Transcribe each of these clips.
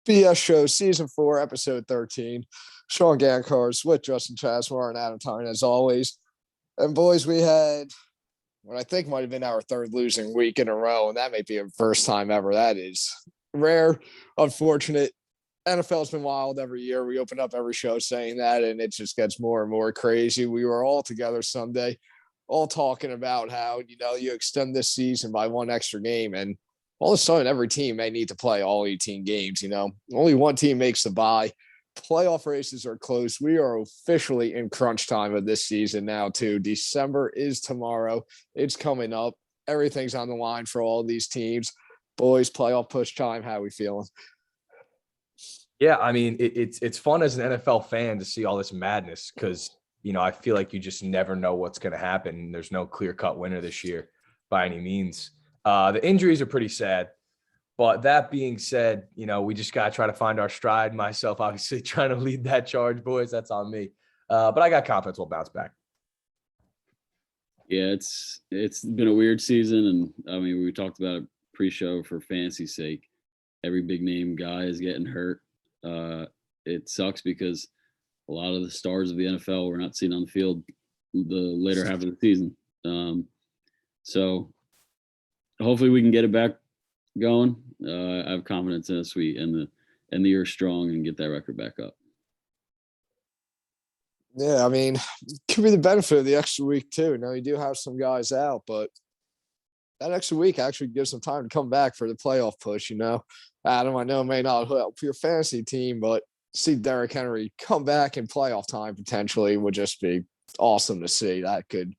BS Show, Season 4, Episode 13. Sean Gancars with Justin Chasmore and Adam Tyne, as always. And, boys, we had what I think might have been our third losing week in a row, and that may be the first time ever. That is rare, unfortunate. NFL's been wild every year. We open up every show saying that, and it just gets more and more crazy. We were all together Sunday, all talking about how, you extend this season by one extra game, and all of a sudden, every team may need to play all 18 games. Only one team makes the bye. Playoff races are close. We are officially in crunch time of this season now, too. December is tomorrow. It's coming up. Everything's on the line for all of these teams. Boys, playoff push time. How are we feeling? Yeah, I mean, it's fun as an NFL fan to see all this madness because, I feel like you just never know what's going to happen. There's no clear-cut winner this year by any means. The injuries are pretty sad, but that being said, we just got to try to find our stride. Myself, obviously, trying to lead that charge, boys. That's on me. But I got confidence we'll bounce back. Yeah, it's been a weird season, and I mean, we talked about it pre-show for fantasy's sake. Every big name guy is getting hurt. It sucks because a lot of the stars of the NFL we're not seeing on the field the later half of the season. So hopefully we can get it back going. I have confidence in us. We end the year strong and get that record back up. Yeah, I mean, could be the benefit of the extra week too. Now you do have some guys out, but that extra week actually gives them time to come back for the playoff push. Adam, I know it may not help your fantasy team, but see Derrick Henry come back in playoff time potentially would just be awesome to see. That could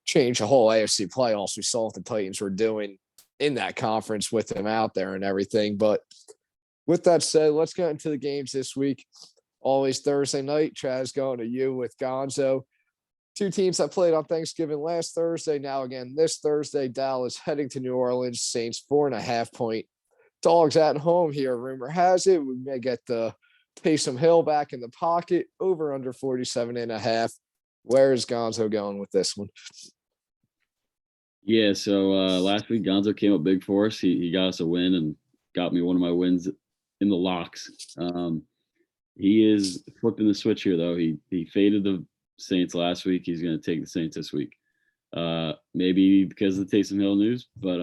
change the whole AFC playoffs. We saw what the Titans were doing in that conference with him out there and everything. But with that said, let's get into the games this week. Always Thursday night. Chaz going to you with Gonzo. Two teams that played on Thanksgiving last Thursday. Now again this Thursday, Dallas heading to New Orleans. Saints 4.5-point dogs at home here. Rumor has it we may get the Taysom Hill back in the pocket. Over under 47.5. Where is Gonzo going with this one? Yeah, so last week Gonzo came up big for us. He got us a win and got me one of my wins in the locks. He is flipping the switch here, though. He faded the Saints last week. He's going to take the Saints this week. Maybe because of the Taysom Hill news, but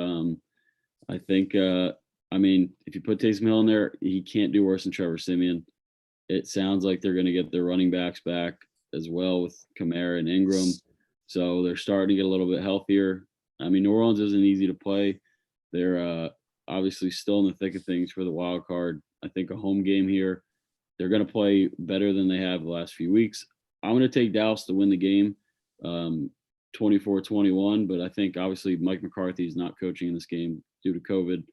I think, if you put Taysom Hill in there, he can't do worse than Trevor Siemian. It sounds like they're going to get their running backs back as well with Kamara and Ingram. So they're starting to get a little bit healthier. I mean, New Orleans isn't easy to play. They're obviously still in the thick of things for the wild card. I think a home game here. They're going to play better than they have the last few weeks. I'm going to take Dallas to win the game 24-21, but I think obviously Mike McCarthy is not coaching in this game due to COVID.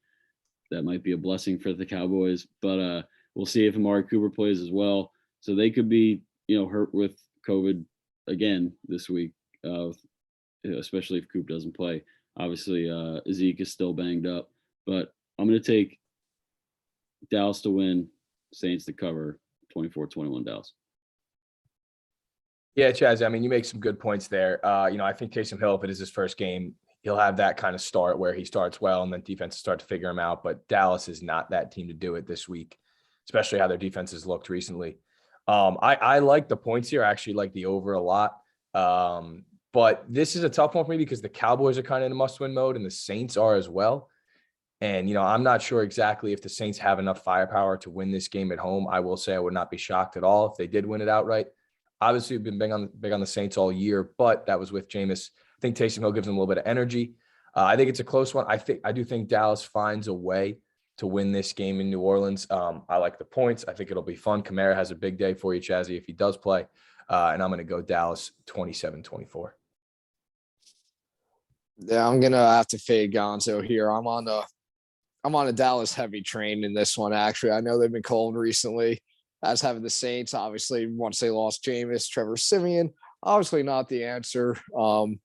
That might be a blessing for the Cowboys, but we'll see if Amari Cooper plays as well. So they could be, hurt with COVID again this week, especially if Coop doesn't play. Obviously, Zeke is still banged up, but I'm going to take Dallas to win, Saints to cover, 24-21 Dallas. Yeah, Chaz, I mean, you make some good points there. I think Taysom Hill, if it is his first game, he'll have that kind of start where he starts well and then defenses start to figure him out. But Dallas is not that team to do it this week, especially how their defense has looked recently. I like the points here. I actually like the over a lot. But this is a tough one for me because the Cowboys are kind of in a must-win mode and the Saints are as well. And, I'm not sure exactly if the Saints have enough firepower to win this game at home. I will say I would not be shocked at all if they did win it outright. Obviously, we've been big on the Saints all year, but that was with Jameis. I think Taysom Hill gives them a little bit of energy. I think it's a close one. I do think Dallas finds a way to win this game in New Orleans. I like the points. I think it'll be fun. Kamara has a big day for you, Chazzy, if he does play. And I'm going to go Dallas 27-24. Yeah, I'm going to have to fade Gonzo here. I'm on a Dallas heavy train in this one, actually. I know they've been cold recently, as having the Saints. Obviously, once they lost Jameis, Trevor Siemian, obviously not the answer. So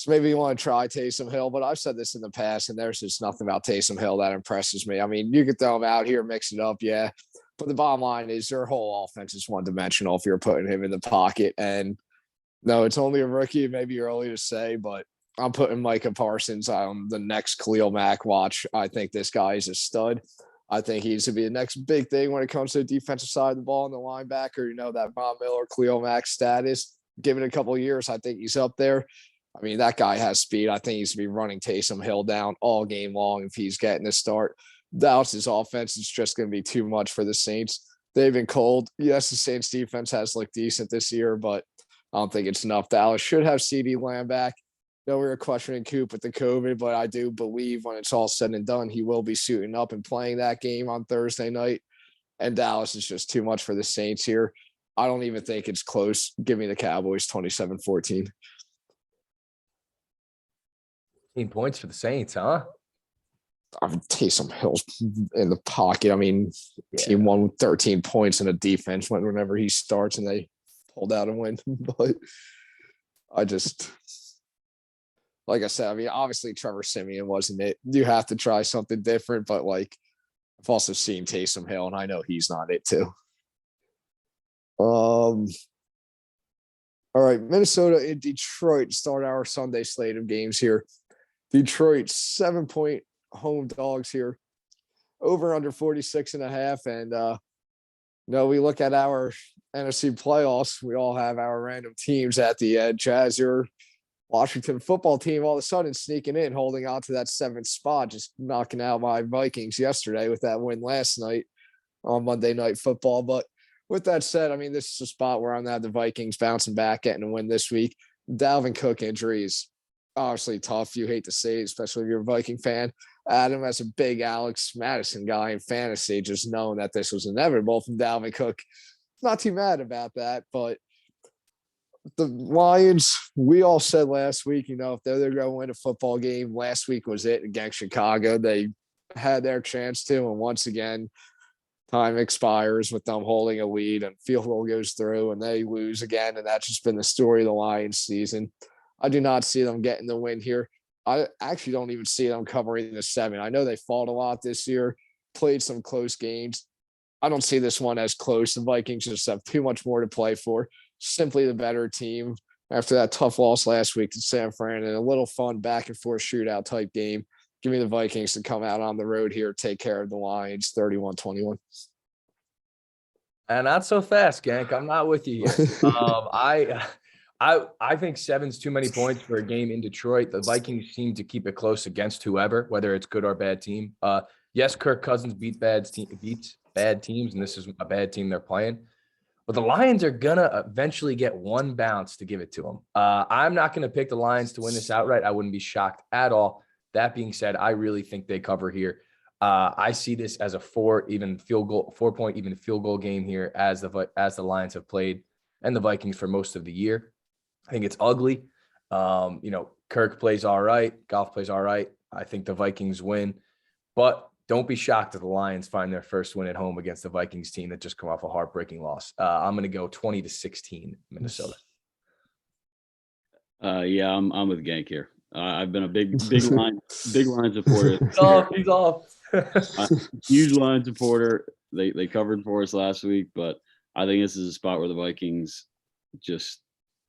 maybe you want to try Taysom Hill, but I've said this in the past, and there's just nothing about Taysom Hill that impresses me. I mean, you could throw him out here, mix it up, yeah. But the bottom line is their whole offense is one-dimensional if you're putting him in the pocket. And no, it's only a rookie. It may be early to say, but I'm putting Micah Parsons on the next Khalil Mack watch. I think this guy is a stud. I think he's to be the next big thing when it comes to the defensive side of the ball and the linebacker. You know, that Von Miller, Khalil Mack status. Give it a couple of years, I think he's up there. I mean, that guy has speed. I think he's to be running Taysom Hill down all game long if he's getting a start. Dallas's offense is just going to be too much for the Saints. They've been cold. Yes, the Saints defense has looked decent this year, but I don't think it's enough. Dallas should have CeeDee Lamb back. No, we were questioning Coop with the COVID, but I do believe when it's all said and done, he will be suiting up and playing that game on Thursday night. And Dallas is just too much for the Saints here. I don't even think it's close. Give me the Cowboys 27-14. 15 points for the Saints, huh? Taysom Hill's in the pocket. I mean, team won with 13 points in a defense whenever he starts and they pulled out a win. But I just, like I said, I mean, obviously Trevor Siemian wasn't it. You have to try something different, but like I've also seen Taysom Hill and I know he's not it too. All right, Minnesota and Detroit start our Sunday slate of games here. Detroit 7-point home dogs here, over under 46.5. And we look at our NFC playoffs. We all have our random teams at the edge. As your Washington football team all of a sudden sneaking in, holding on to that 7th spot, just knocking out my Vikings yesterday with that win last night on Monday Night Football. But with that said, I mean, this is a spot where I'm going to have the Vikings bouncing back, getting a win this week. Dalvin Cook injury is obviously tough. You hate to say it, especially if you're a Viking fan. Adam, as a big Alex Madison guy in fantasy, just knowing that this was inevitable from Dalvin Cook, not too mad about that. But the Lions, we all said last week, if they're going to win a football game, last week was it against Chicago. They had their chance to, and once again, time expires with them holding a lead and field goal goes through and they lose again. And that's just been the story of the Lions season. I do not see them getting the win here. I actually don't even see them covering the 7. I know they fought a lot this year, played some close games. I don't see this one as close. The Vikings just have too much more to play for. Simply the better team after that tough loss last week to San Fran and a little fun back and forth shootout type game. Give me the Vikings to come out on the road here, take care of the Lions, 31-21. And not so fast, Gank. I'm not with you here. I think 7's too many points for a game in Detroit. The Vikings seem to keep it close against whoever, whether it's good or bad team. Yes, Kirk Cousins beats bad teams, and this is a bad team they're playing. But the Lions are going to eventually get one bounce to give it to them. I'm not going to pick the Lions to win this outright. I wouldn't be shocked at all. That being said, I really think they cover here. I see this as a 4-point field goal game here as the Lions have played and the Vikings for most of the year. I think it's ugly. Kirk plays all right. Goff plays all right. I think the Vikings win, but don't be shocked if the Lions find their first win at home against the Vikings team that just come off a heartbreaking loss. I'm going to go 20-16 Minnesota. Yeah, I'm with Gank here. I've been a big line supporter. He's off. Huge line supporter. They covered for us last week, but I think this is a spot where the Vikings just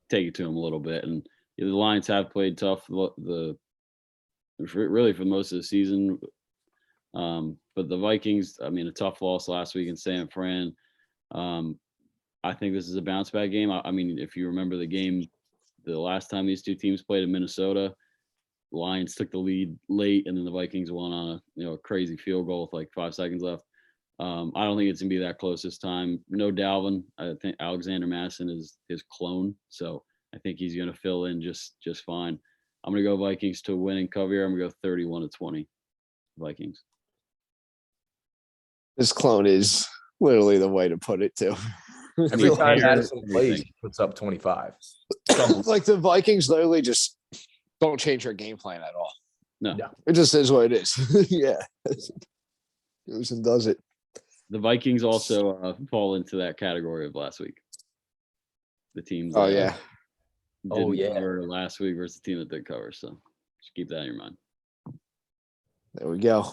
take it to them a little bit. And the Lions have played tough really for most of the season. But the Vikings, I mean, a tough loss last week in San Fran. I think this is a bounce back game. I mean, if you remember the game, the last time these two teams played in Minnesota, Lions took the lead late, and then the Vikings won on a crazy field goal with like 5 seconds left. I don't think it's gonna be that close this time. No Dalvin. I think Alexander Madison is his clone, so I think he's gonna fill in just fine. I'm gonna go Vikings to win and cover here. I'm gonna go 31-20 Vikings. This clone is literally the way to put it too. Every time Madison plays, he puts up 25. Like the Vikings literally just don't change their game plan at all. No. It just is what it is. Yeah. Goes and does it. The Vikings also fall into that category of last week. The teams. Didn't cover last week versus the team that did cover. So just keep that in your mind. There we go.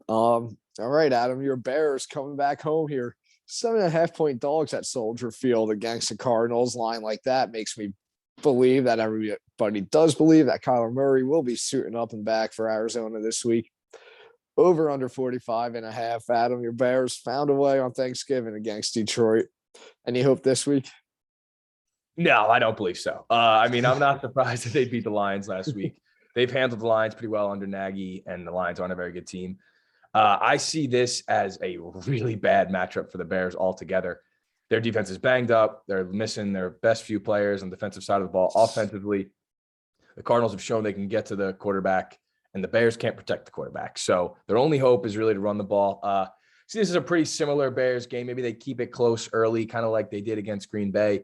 All right, Adam, your Bears coming back home here. 7.5-point dogs at Soldier Field against the Cardinals. Line like that makes me believe that everybody does believe that Kyler Murray will be suiting up and back for Arizona this week. over under 45.5. Adam, your Bears found a way on Thanksgiving against Detroit. Any hope this week? No, I don't believe so. I mean, I'm not surprised that they beat the Lions last week. They've handled the Lions pretty well under Nagy, and the Lions aren't a very good team. I see this as a really bad matchup for the Bears altogether. Their defense is banged up. They're missing their best few players on the defensive side of the ball. Offensively, the Cardinals have shown they can get to the quarterback, and the Bears can't protect the quarterback. So their only hope is really to run the ball. See, this is a pretty similar Bears game. Maybe they keep it close early, kind of like they did against Green Bay.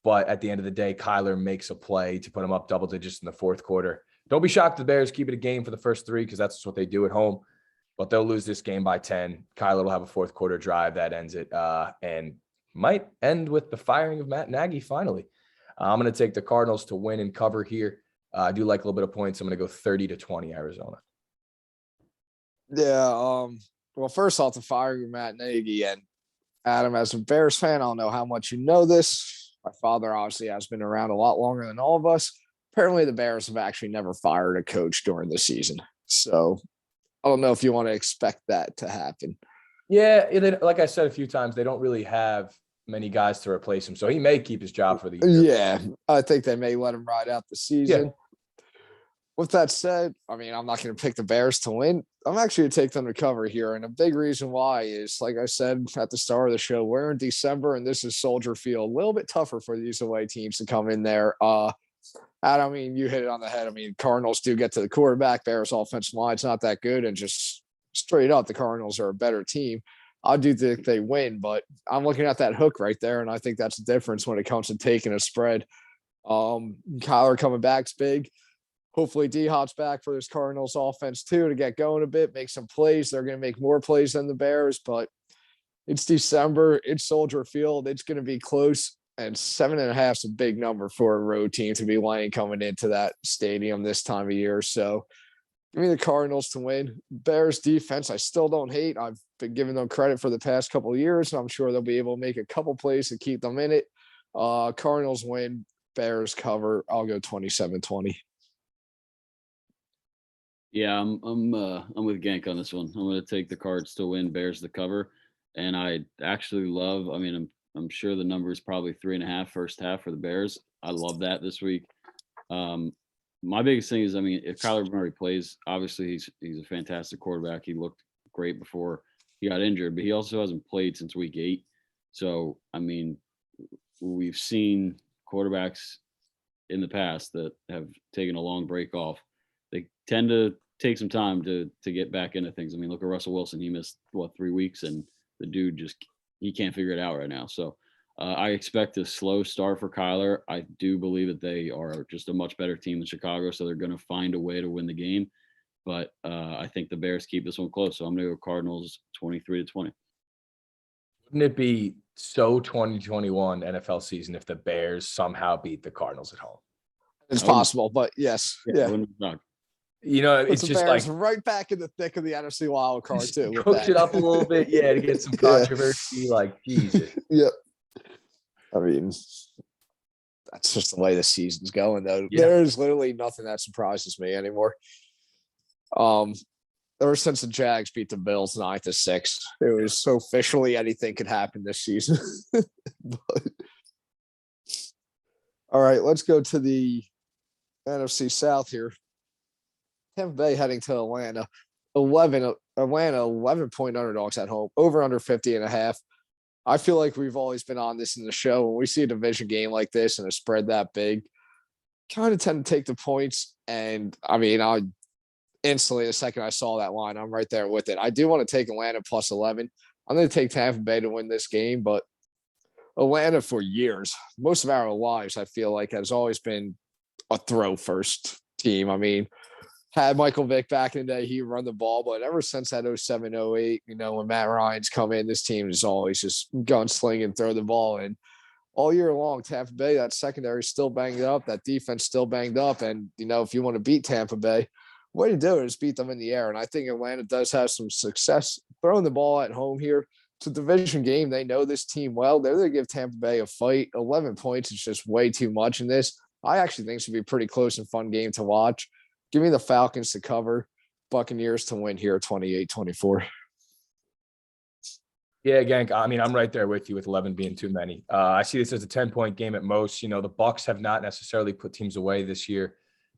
But at the end of the day, Kyler makes a play to put them up double digits in the fourth quarter. Don't be shocked if the Bears keep it a game for the first three, because that's what they do at home. But they'll lose this game by 10. Kyler will have a fourth quarter drive that ends it, and might end with the firing of Matt Nagy finally. I'm going to take the Cardinals to win and cover here. I do like a little bit of points. I'm going to go 30-20 Arizona. Yeah. Well, first off, the firing of Matt Nagy, and Adam, as a Bears fan, I don't know how much you know this. My father obviously has been around a lot longer than all of us. Apparently, the Bears have actually never fired a coach during the season. So I don't know if you want to expect that to happen. Yeah, like I said a few times, they don't really have many guys to replace him. So he may keep his job for the year. Yeah, I think they may let him ride out the season. Yeah. With that said, I mean, I'm not going to pick the Bears to win. I'm actually going to take them to cover here. And a big reason why is, like I said at the start of the show, we're in December and this is Soldier Field. A little bit tougher for these away teams to come in there. I mean, you hit it on the head. I mean, Cardinals do get to the quarterback. Bears offensive line's not that good. And just straight up, the Cardinals are a better team. I do think they win, but I'm looking at that hook right there. And I think that's the difference when it comes to taking a spread. Kyler coming back's big. Hopefully D-Hop's back for this Cardinals offense too to get going a bit, make some plays. They're going to make more plays than the Bears, but it's December. It's Soldier Field. It's going to be close, and 7.5 is a big number for a road team to be laying coming into that stadium this time of year. So give me the Cardinals to win. Bears defense, I still don't hate. I've been giving them credit for the past couple of years, and I'm sure they'll be able to make a couple plays to keep them in it. Cardinals win. Bears cover. I'll go 27-20. Yeah, I'm with Gank on this one. I'm going to take the Cards to win, Bears to cover, and I actually love. I mean, I'm sure the number is probably 3.5 first half for the Bears. I love that this week. My biggest thing is, I mean, if Kyler Murray plays, obviously he's a fantastic quarterback. He looked great before he got injured, but he also hasn't played since week 8. So, I mean, we've seen quarterbacks in the past that have taken a long break off. They tend to take some time to get back into things. I mean, look at Russell Wilson. He missed 3 weeks, and the dude he can't figure it out right now. So I expect a slow start for Kyler. I do believe that they are just a much better team than Chicago, so they're going to find a way to win the game. But I think the Bears keep this one close, so I'm going to go Cardinals 23-20. Wouldn't it be so 2021 NFL season if the Bears somehow beat the Cardinals at home? It's possible, but yes. Yeah. You know, it's just Bears like right back in the thick of the NFC wild card too. Cooked it up a little bit, yeah, to get some controversy. Yeah. Like, Jesus. Yep. I mean, that's just the way the season's going, though. Yeah. There's literally nothing that surprises me anymore. Ever since the Jags beat the Bills 9-6, it was so officially anything could happen this season. But, all right, let's go to the NFC South here. Tampa Bay heading to Atlanta. 11-point underdogs at home, over under 50.5. I feel like we've always been on this in the show. When we see a division game like this and a spread that big, kind of tend to take the points. And I mean, I instantly, the second I saw that line, I'm right there with it. I do want to take Atlanta plus 11. I'm going to take Tampa Bay to win this game, but Atlanta for years, most of our lives, I feel like has always been a throw first team. I mean, had Michael Vick back in the day, he run the ball, but ever since that 07-08, when Matt Ryan's come in, this team is always just gunsling and throw the ball. And all year long, Tampa Bay, that secondary is still banged up, that defense still banged up. And, if you want to beat Tampa Bay, the way to do it is beat them in the air. And I think Atlanta does have some success throwing the ball at home here. It's a division game. They know this team well. They're going to give Tampa Bay a fight. 11 points is just way too much in this. I actually think it should be a pretty close and fun game to watch. Give me the Falcons to cover. Buccaneers to win here 28-24. Yeah, Gank. I mean, I'm right there with you with 11 being too many. I see this as a 10-point game at most. You know, the Bucks have not necessarily put teams away this year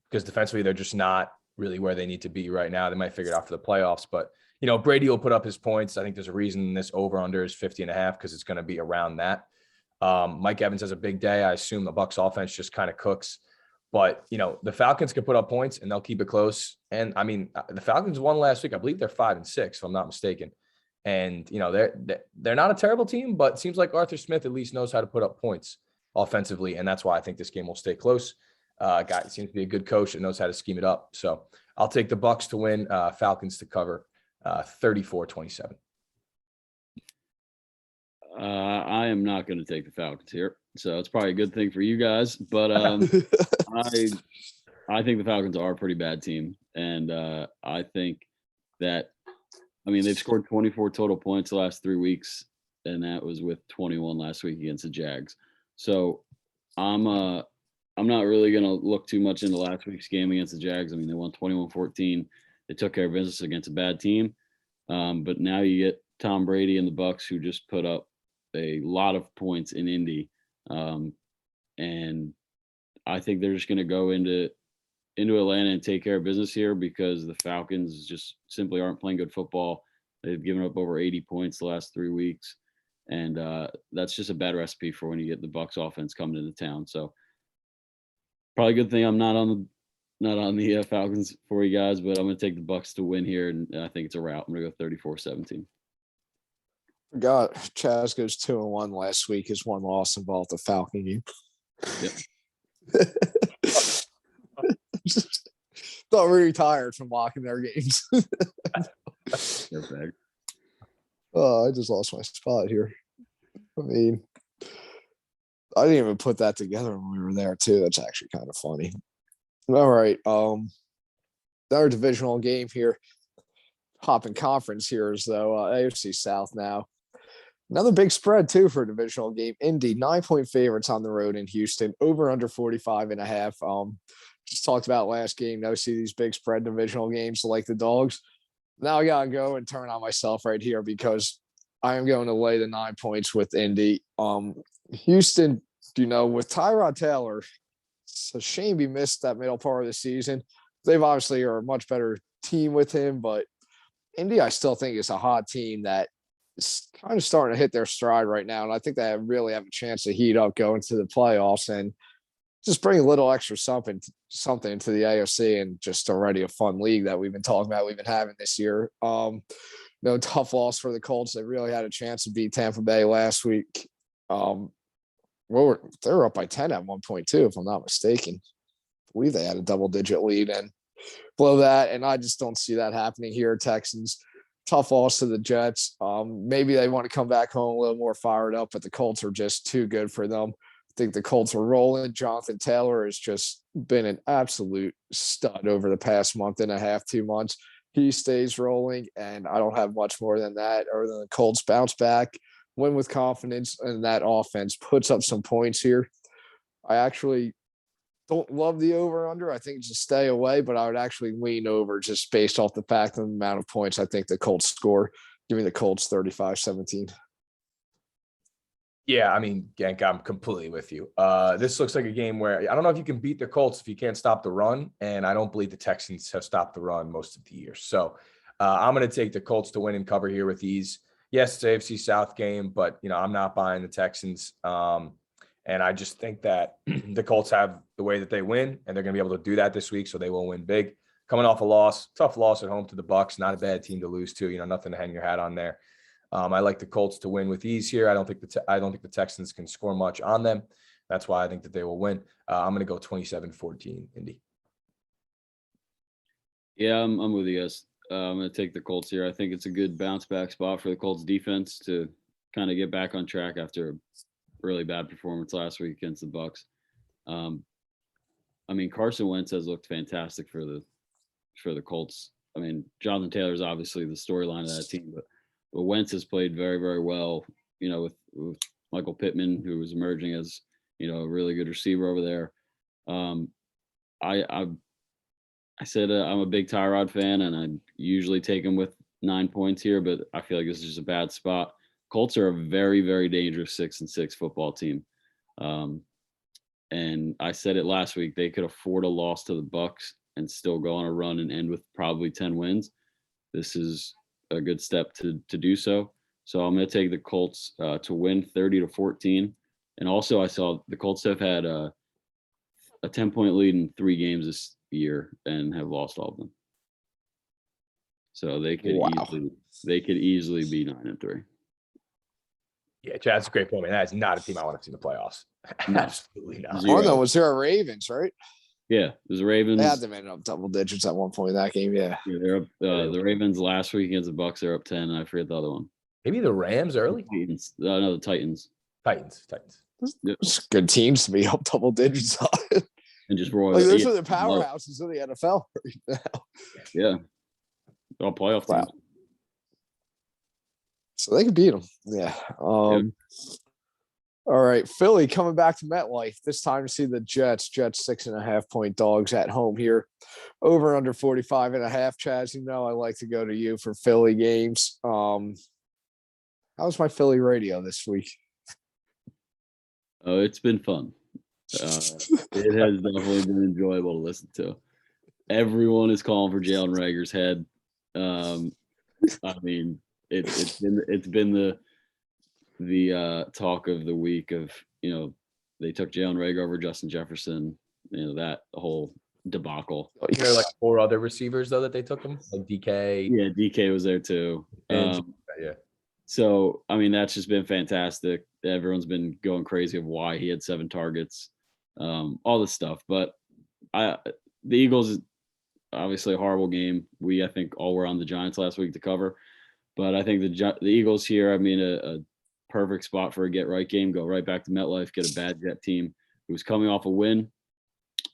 because defensively they're just not really where they need to be right now. They might figure it out for the playoffs, but you know, Brady will put up his points. I think there's a reason this over under is 50.5 because it's going to be around that. Mike Evans has a big day. I assume the Bucks offense just kind of cooks, but you know, the Falcons can put up points and they'll keep it close. And I mean, the Falcons won last week. I believe they're 5-6, if I'm not mistaken. And you know, they're not a terrible team, but it seems like Arthur Smith at least knows how to put up points offensively, and that's why I think this game will stay close. Guy seems to be a good coach that knows how to scheme it up. So I'll take the Bucks to win, Falcons to cover, 34-27. I am not going to take the Falcons here, so it's probably a good thing for you guys. But I think the Falcons are a pretty bad team, and I think that. I mean, they've scored 24 total points the last 3 weeks, and that was with 21 last week against the Jags. So I'm not really going to look too much into last week's game against the Jags. I mean, they won 21-14. They took care of business against a bad team. But now you get Tom Brady and the Bucks, who just put up a lot of points in Indy. And I think they're just going to go into Atlanta and take care of business here because the Falcons just simply aren't playing good football. They've given up over 80 points the last 3 weeks. And that's just a bad recipe for when you get the Bucks offense coming into town. So probably a good thing I'm not on the Falcons for you guys, but I'm going to take the Bucks to win here. And I think it's a rout. I'm going to go 34-17. Forgot Chaz goes 2-1 last week. His one loss involved the Falcon game. Yep. Thought we retired from watching their games. Perfect. Oh, I just lost my spot here. I mean, I didn't even put that together when we were there too. That's actually kind of funny. All right. Another divisional game here. Hopping conference here is though AFC South now. Another big spread too for a divisional game. Indy 9-point favorites on the road in Houston. Over under 45.5. Just talked about last game. Now see these big spread divisional games like the dogs. Now I gotta go and turn on myself right here because I am going to lay the 9 points with Indy. Houston, you know, with Tyrod Taylor, it's a shame he missed that middle part of the season. They've obviously are a much better team with him, but Indy, I still think is a hot team that is kind of starting to hit their stride right now. And I think they really have a chance to heat up going to the playoffs and just bring a little extra something to the AFC and just already a fun league that we've been talking about, we've been having this year. No tough loss for the Colts. They really had a chance to beat Tampa Bay last week. Well, they were up by 10 at one point too, if I'm not mistaken. I believe they had a double-digit lead and blow that, and I just don't see that happening here. Texans, tough loss to the Jets. Maybe they want to come back home a little more fired up, but the Colts are just too good for them. I think the Colts are rolling. Jonathan Taylor has just been an absolute stud over the past month and a half, 2 months. He stays rolling, and I don't have much more than that other than the Colts bounce back, win with confidence, and that offense puts up some points here. I actually don't love the over-under. I think just stay away, but I would actually lean over just based off the fact of the amount of points I think the Colts score. Give me the Colts 35-17. Yeah, I mean, Gank, I'm completely with you. This looks like a game where I don't know if you can beat the Colts if you can't stop the run, and I don't believe the Texans have stopped the run most of the year. So I'm going to take the Colts to win and cover here with ease. Yes, it's AFC South game, but you know I'm not buying the Texans, and I just think that the Colts have the way that they win, and they're going to be able to do that this week, so they will win big. Coming off a loss, tough loss at home to the Bucks, not a bad team to lose to. You know, nothing to hang your hat on there. I like the Colts to win with ease here. I don't think the Texans can score much on them. That's why I think that they will win. I'm going to go 27-14 Indy. Yeah, I'm with you guys. I'm going to take the Colts here. I think it's a good bounce back spot for the Colts defense to kind of get back on track after a really bad performance last week against the Bucks. I mean, Carson Wentz has looked fantastic for the Colts. I mean, Jonathan Taylor is obviously the storyline of that team, but Wentz has played very, very well, you know, with Michael Pittman, who was emerging as, you know, a really good receiver over there. I said I'm a big Tyrod fan, and I usually take him with 9 points here, but I feel like this is just a bad spot. Colts are a very, very dangerous 6-6 football team. Um, and I said it last week, they could afford a loss to the Bucks and still go on a run and end with probably 10 wins. This is a good step to do so. So I'm going to take the Colts to win 30-14. And also, I saw the Colts have had a 10-point lead in 3 games this year and have lost all of them. So they could easily be 9-3. Yeah, Chad, that's a great point, man. That is not a team I want to see in the playoffs. No. Absolutely not. Zero. Oh no, was there a Ravens, right? Yeah, there's Ravens. They had them in up double digits at one point in that game. Yeah. Yeah, they're up. The Ravens last week against the Bucks, they're up 10, and I forget the other one. Maybe the Rams early. Titans. No, the Titans. Titans. Yep. It's good teams to be up double digits on. And just roll. Like, those are the powerhouses of the NFL right now. Yeah, all playoff Wow. teams. So they can beat them. Yeah. All right. Philly coming back to MetLife. This time to see the Jets. Jets 6.5-point dogs at home here. Over under 45.5. Chaz, you know I like to go to you for Philly games. How's my Philly radio this week? Oh, it's been fun. It has definitely been enjoyable to listen to. Everyone is calling for Jalen Reagor's head. I mean, it's been the talk of the week of, they took Jalen Reagor over Justin Jefferson, that whole debacle. You know, like 4 other receivers though that they took them, like DK. Yeah, DK was there too. Yeah. So I mean, that's just been fantastic. Everyone's been going crazy of why he had 7 targets, all this stuff. But the Eagles, obviously a horrible game. I think all were on the Giants last week to cover. But I think the Eagles here, I mean, a perfect spot for a get-right game. Go right back to MetLife, get a bad Jet team who's coming off a win.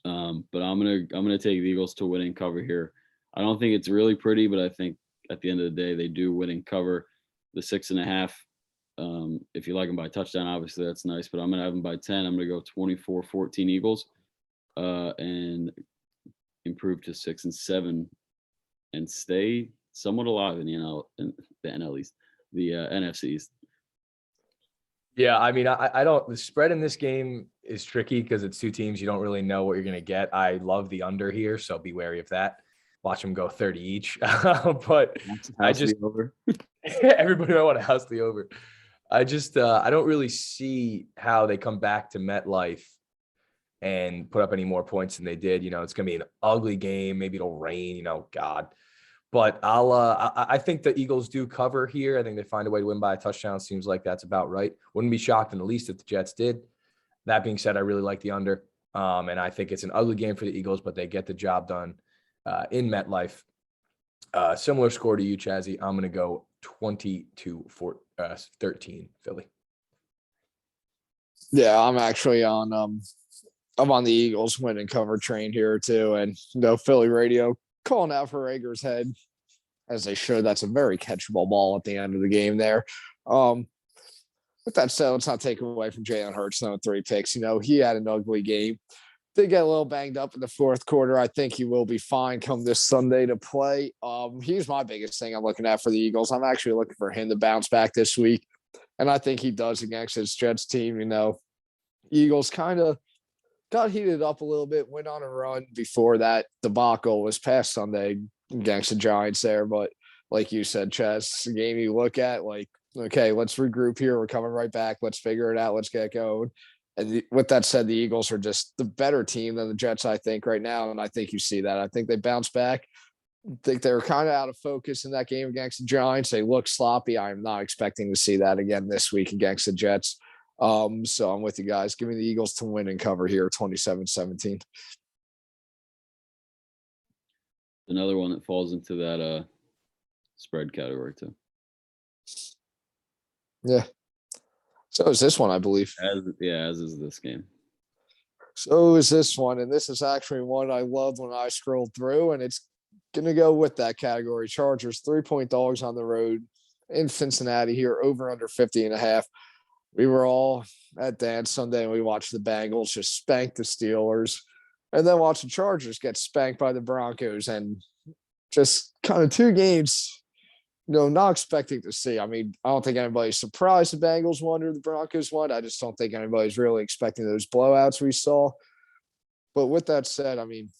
But I'm gonna take the Eagles to win and cover here. I don't think it's really pretty, but I think at the end of the day, they do win and cover the 6.5. If you like them by touchdown, obviously that's nice. But I'm gonna have them by 10. I'm gonna go 24-14 Eagles, and improve to 6-7, and stay somewhat alive in the NL East, the NFC East. Yeah, I mean, I don't. The spread in this game is tricky because it's 2 teams. You don't really know what you're going to get. I love the under here, so be wary of that. Watch them go 30 each. But I just everybody might want to house the over. I don't really see how they come back to MetLife and put up any more points than they did. It's going to be an ugly game. Maybe it'll rain. God. But I think the Eagles do cover here. I think they find a way to win by a touchdown. Seems like that's about right. Wouldn't be shocked in the least if the Jets did. That being said, I really like the under. And I think it's an ugly game for the Eagles, but they get the job done in MetLife. Similar score to you, Chazzy. I'm going to go 20-13 Philly. Yeah, I'm actually on I'm on the Eagles win and cover train here too. And Philly radio calling out for Reagor's head, as they should. That's a very catchable ball at the end of the game there. With that said, let's not take away from Jalen Hurts, 3 picks. He had an ugly game. Did get a little banged up in the 4th quarter. I think he will be fine come this Sunday to play. Here's my biggest thing I'm looking at for the Eagles. I'm actually looking for him to bounce back this week. And I think he does against his Jets team. Eagles kind of got heated up a little bit, went on a run before that debacle was past Sunday against the Giants there. But like you said, Chess, the game you look at, like, okay, let's regroup here. We're coming right back. Let's figure it out. Let's get going. And with that said, the Eagles are just the better team than the Jets, I think, right now. And I think you see that. I think they bounce back. I think they were kind of out of focus in that game against the Giants. They look sloppy. I'm not expecting to see that again this week against the Jets. So I'm with you guys. Give me the Eagles to win and cover here, 27-17. Another one that falls into that spread category too. Yeah. So is this one, I believe. As is this game. So is this one. And this is actually one I loved when I scrolled through, and it's going to go with that category. Chargers, 3-point dogs on the road in Cincinnati here, over under 50.5. We were all at dance Sunday and we watched the Bengals just spank the Steelers. and then watch the Chargers get spanked by the Broncos, and just kind of two games, not expecting to see. I mean, I don't think anybody's surprised the Bengals won or the Broncos won. I just don't think anybody's really expecting those blowouts we saw. But with that said, I mean,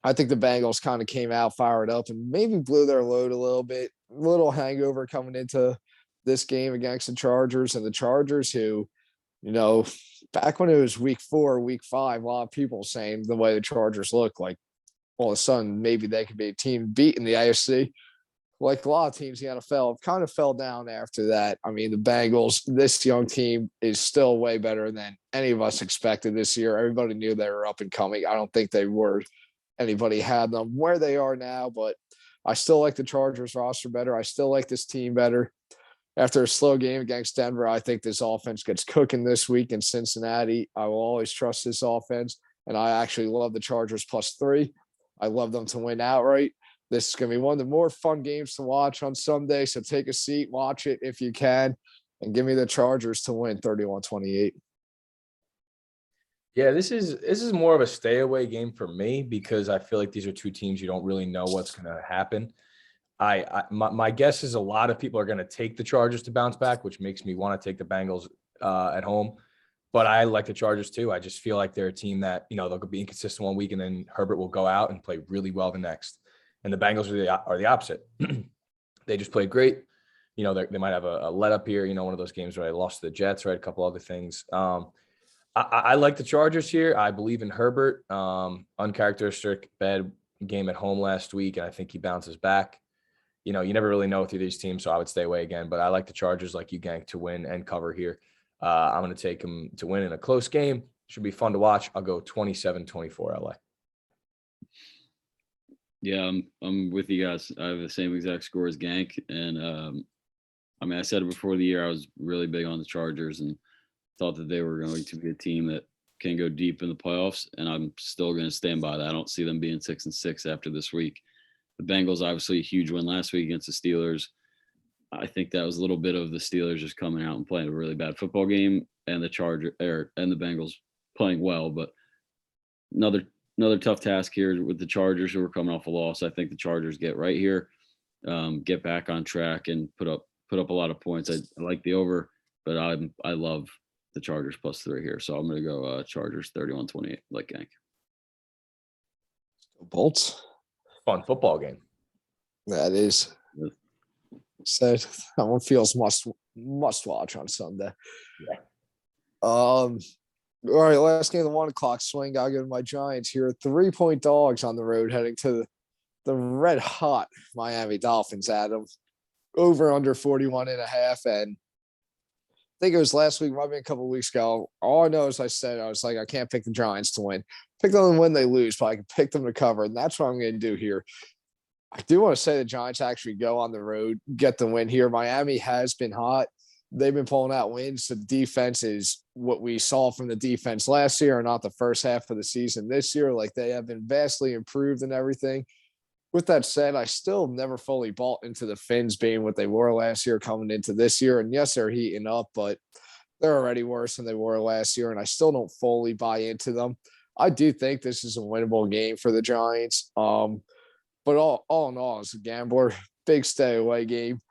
I think the Bengals kind of came out fired up and maybe blew their load a little bit. Little hangover coming into this game against the Chargers, and the Chargers who, back when it was week 4, week 5, a lot of people saying the way the Chargers look like all of a sudden maybe they could be a team beating the AFC. Like a lot of teams in the NFL kind of fell down after that. I mean, the Bengals, this young team is still way better than any of us expected this year. Everybody knew they were up and coming. I don't think they were. Anybody had them where they are now, but I still like the Chargers roster better. I still like this team better. After a slow game against Denver, I think this offense gets cooking this week in Cincinnati. I will always trust this offense, and I actually love the Chargers +3. I love them to win outright. This is going to be one of the more fun games to watch on Sunday, so take a seat, watch it if you can, and give me the Chargers to win 31-28. Yeah, this is more of a stay away game for me because I feel like these are two teams you don't really know what's going to happen. My guess is a lot of people are going to take the Chargers to bounce back, which makes me want to take the Bengals at home. But I like the Chargers too. I just feel like they're a team that, they'll be inconsistent one week and then Herbert will go out and play really well the next. And the Bengals are the opposite. They just played great. They might have a let up here, one of those games where I lost to the Jets, right? A couple other things. I like the Chargers here. I believe in Herbert. Uncharacteristic bad game at home last week, and I think he bounces back. You never really know through these teams, so I would stay away again. But I like the Chargers, like you, Gank, to win and cover here. I'm going to take them to win in a close game. Should be fun to watch. I'll go 27-24 LA. Yeah, I'm with you guys. I have the same exact score as Gank, and I said it before the year. I was really big on the Chargers and thought that they were going to be a team that can go deep in the playoffs, and I'm still going to stand by that. I don't see them being 6-6 after this week. The Bengals, obviously, a huge win last week against the Steelers. I think that was a little bit of the Steelers just coming out and playing a really bad football game, and the Bengals playing well. But another tough task here with the Chargers, who are coming off a loss. I think the Chargers get right here, get back on track, and put up a lot of points. I like the over, but I love the Chargers +3 here, so I'm going to go Chargers 31-28, like Gank. Bolts. Fun football game. That is. Yeah. So that one feels must watch on Sunday. Yeah. All right, last game of the 1 o'clock swing. I'll go to my Giants here. 3-point dogs on the road heading to the red hot Miami Dolphins, Adam. Over under 41.5. And I think it was last week, might be a couple of weeks ago. All I know is I was like, I can't pick the Giants to win. Pick them to win, they lose, but I can pick them to cover. And that's what I'm going to do here. I do want to say the Giants actually go on the road, get the win here. Miami has been hot. They've been pulling out wins. The defense is what we saw from the defense last year and not the first half of the season this year. Like, they have been vastly improved and everything. With that said, I still never fully bought into the Fins being what they were last year coming into this year. And yes, they're heating up, but they're already worse than they were last year. And I still don't fully buy into them. I do think this is a winnable game for the Giants. But all in all, as a gambler, big stay away game.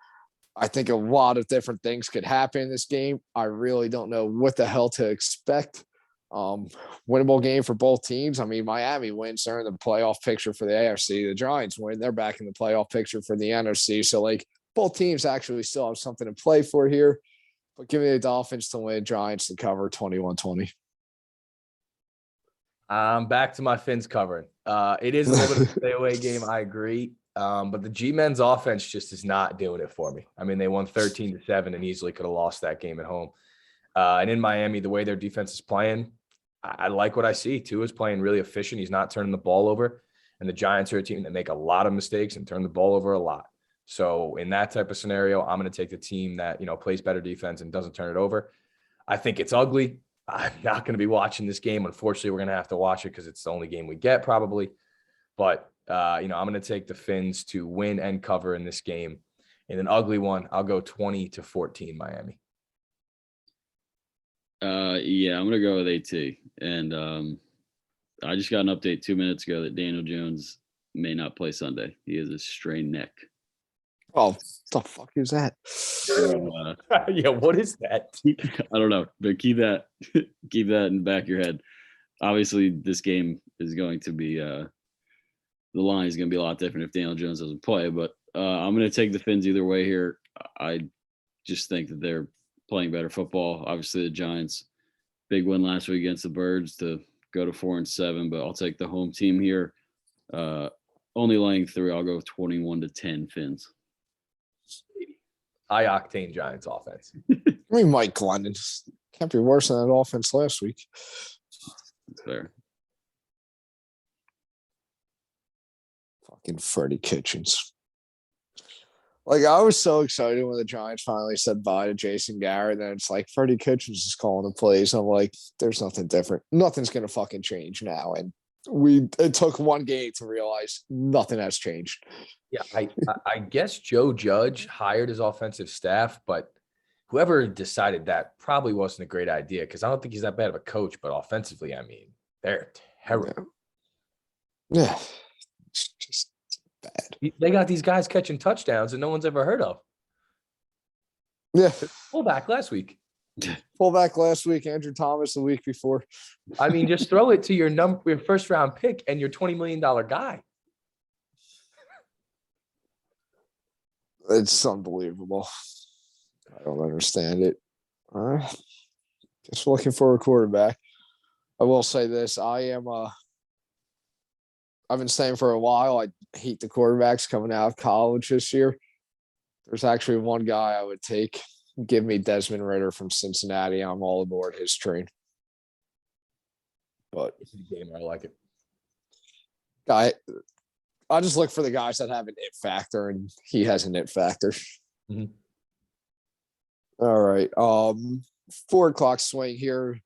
I think a lot of different things could happen in this game. I really don't know what the hell to expect. Winnable game for both teams. I mean, Miami wins, they're in the playoff picture for the AFC. The Giants win, they're back in the playoff picture for the NFC. So, like, both teams actually still have something to play for here. But give me the Dolphins to win, Giants to cover 21-20. I'm back to my Fins covering. It is a little bit of a stay away game. I agree. But the G-Men's offense just is not doing it for me. I mean, they won 13-7 and easily could have lost that game at home. And in Miami, the way their defense is playing, I like what I see. Tua's playing really efficient. He's not turning the ball over. And the Giants are a team that make a lot of mistakes and turn the ball over a lot. So in that type of scenario, I'm going to take the team that, plays better defense and doesn't turn it over. I think it's ugly. I'm not going to be watching this game. Unfortunately, we're going to have to watch it because it's the only game we get probably. But, I'm going to take the Fins to win and cover in this game. In an ugly one, I'll go 20-14 Miami. Yeah, I'm going to go with AT. And I just got an update 2 minutes ago that Daniel Jones may not play Sunday. He has a strained neck. Oh, the fuck is that? So, Yeah, what is that? I don't know, but keep that in the back of your head. Obviously, this game is going to be the line is going to be a lot different if Daniel Jones doesn't play. But I'm going to take the Fins either way here. I just think that they're playing better football. Obviously, the Giants big win last week against the Birds to go to 4-7, but I'll take the home team here. Only laying 3. I'll go 21-10 Fins. High octane Giants offense. I mean, Mike Glennon can't be worse than that offense last week. That's fair. Fucking Freddie Kitchens. Like, I was so excited when the Giants finally said bye to Jason Garrett. And then it's like Freddie Kitchens is calling the plays. I'm like, there's nothing different. Nothing's going to fucking change now. And it took one game to realize nothing has changed. Yeah, I guess Joe Judge hired his offensive staff, but whoever decided that probably wasn't a great idea because I don't think he's that bad of a coach. But offensively, I mean, they're terrible. Yeah. It's just bad. They got these guys catching touchdowns that no one's ever heard of. Yeah. Fullback last week. Fullback last week, Andrew Thomas the week before. I mean, just throw it to your first round pick and your $20 million guy. It's unbelievable. I don't understand it. Just looking for a quarterback. I will say this. I've been saying for a while, I hate the quarterbacks coming out of college this year. There's actually one guy I would take. Give me Desmond Ridder from Cincinnati. I'm all aboard his train. But It's a game. I like it. I just look for the guys that have an it factor, and he has an it factor. Mm-hmm. All right. 4 o'clock swing here.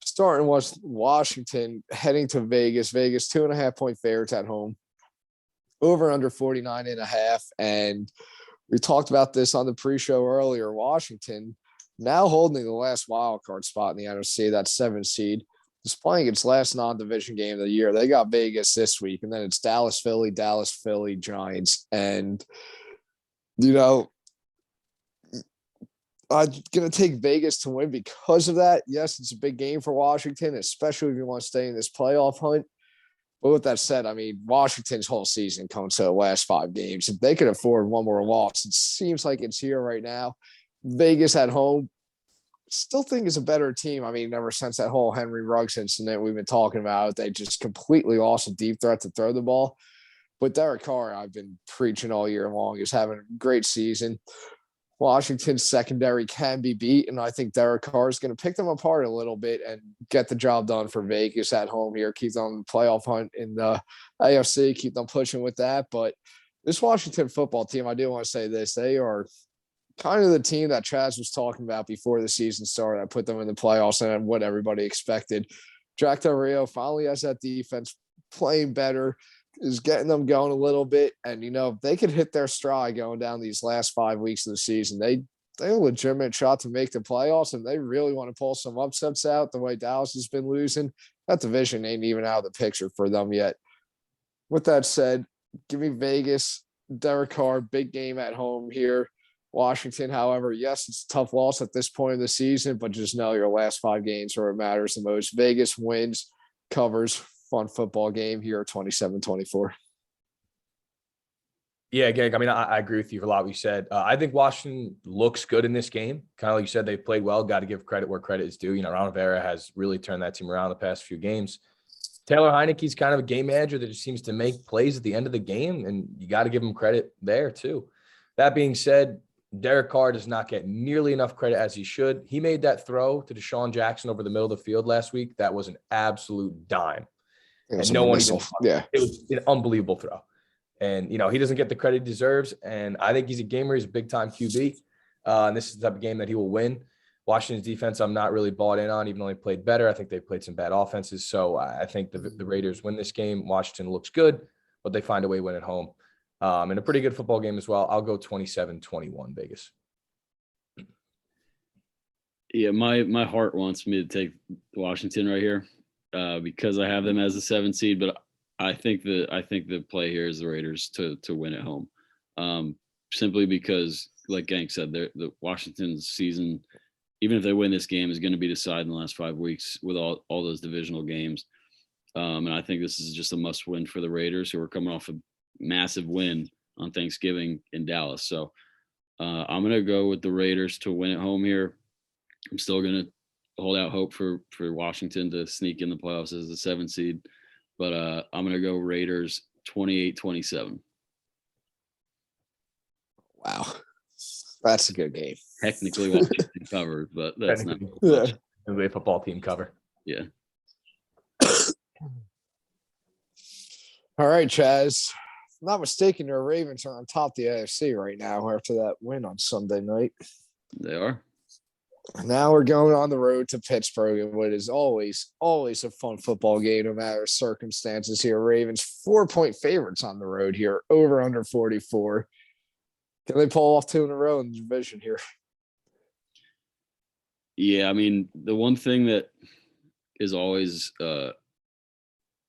Starting was Washington, heading to Vegas. Vegas 2.5-point favorites at home. Over under 49.5. And we talked about this on the pre-show earlier. Washington now holding the last wild card spot in the NFC, that 7th seed. It's playing its last non-division game of the year. They got Vegas this week, and then it's Dallas, Philly, Giants. And, you know, I'm going to take Vegas to win because of that. Yes, it's a big game for Washington, especially if you want to stay in this playoff hunt. But with that said, I mean, Washington's whole season comes to the last 5 games. If they could afford one more loss, it seems like it's here right now. Vegas at home, still think is a better team. I mean, ever since that whole Henry Ruggs incident we've been talking about, they just completely lost a deep threat to throw the ball. But Derek Carr, I've been preaching all year long, is having a great season. Washington's secondary can be beat, and I think Derek Carr is going to pick them apart a little bit and get the job done for Vegas at home here. Keep them on the playoff hunt in the AFC, keep them pushing with that. But this Washington football team, I do want to say this, they are kind of the team that Chaz was talking about before the season started. I put them in the playoffs and what everybody expected. Jack Del Rio finally has that defense playing better, is getting them going a little bit. And, you know, if they could hit their stride going down these last 5 weeks of the season, they a legitimate shot to make the playoffs, and they really want to pull some upsets out the way Dallas has been losing. That division ain't even out of the picture for them yet. With that said, give me Vegas, Derek Carr, big game at home here. Washington, however, yes, it's a tough loss at this point of the season, but just know your last 5 games where it matters the most. Vegas wins, covers, fun football game here, 27-24. Yeah, Greg, I mean, I agree with you for a lot of what you said. I think Washington looks good in this game. Kind of like you said, they played well. Got to give credit where credit is due. You know, Ron Rivera has really turned that team around the past few games. Taylor Heineke's kind of a game manager that just seems to make plays at the end of the game, and you got to give him credit there too. That being said, Derek Carr does not get nearly enough credit as he should. He made that throw to Deshaun Jackson over the middle of the field last week. That was an absolute dime. And no one even – yeah, it was an unbelievable throw. And, you know, he doesn't get the credit he deserves. And I think he's a gamer. He's a big-time QB. And this is the type of game that he will win. Washington's defense, I'm not really bought in on, even though they played better. I think they played some bad offenses. So I think the Raiders win this game. Washington looks good, but they find a way to win at home. And a pretty good football game as well. I'll go 27-21 Vegas. Yeah, my heart wants me to take Washington right here. because I have them as the 7th seed, but I think the play here is the Raiders to win at home. Simply because, like Gank said, the Washington's season, even if they win this game, is going to be decided in the last 5 weeks with all those divisional games. And I think this is just a must win for the Raiders, who are coming off a massive win on Thanksgiving in Dallas. So I'm going to go with the Raiders to win at home here. I'm still going to hold out hope for Washington to sneak in the playoffs as the 7th seed. But I'm going to go Raiders 28-27. Wow. That's a good game. Technically Washington covered, but that's not. Yeah. NBA football team cover. Yeah. All right, Chaz. If I'm not mistaken, your Ravens are on top of the AFC right now after that win on Sunday night. They are. Now we're going on the road to Pittsburgh, and what is always a fun football game, no matter circumstances here. Ravens 4-point favorites on the road here, over under 44. Can they pull off 2 in a row in the division here? Yeah, I mean, the one thing that is always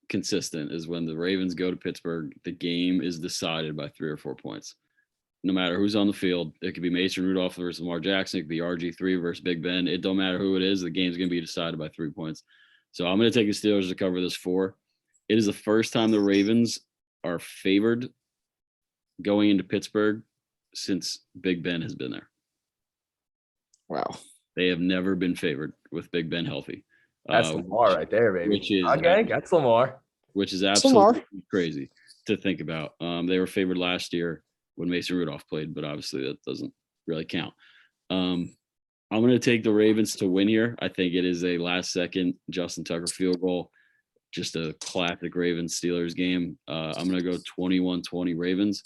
consistent is when the Ravens go to Pittsburgh, the game is decided by 3 or 4 points. No matter who's on the field, it could be Mason Rudolph versus Lamar Jackson, it could be RG3 versus Big Ben. It don't matter who it is, the game's going to be decided by 3 points. So I'm going to take the Steelers to cover this 4. It is the first time the Ravens are favored going into Pittsburgh since Big Ben has been there. Wow. They have never been favored with Big Ben healthy. That's Lamar right there, baby. Which is okay, that's Lamar. Which is absolutely crazy to think about. They were favored last year when Mason Rudolph played, but obviously that doesn't really count. I'm going to take the Ravens to win here. I think it is a last-second Justin Tucker field goal, just a classic Ravens-Steelers game. I'm going to go 21-20 Ravens.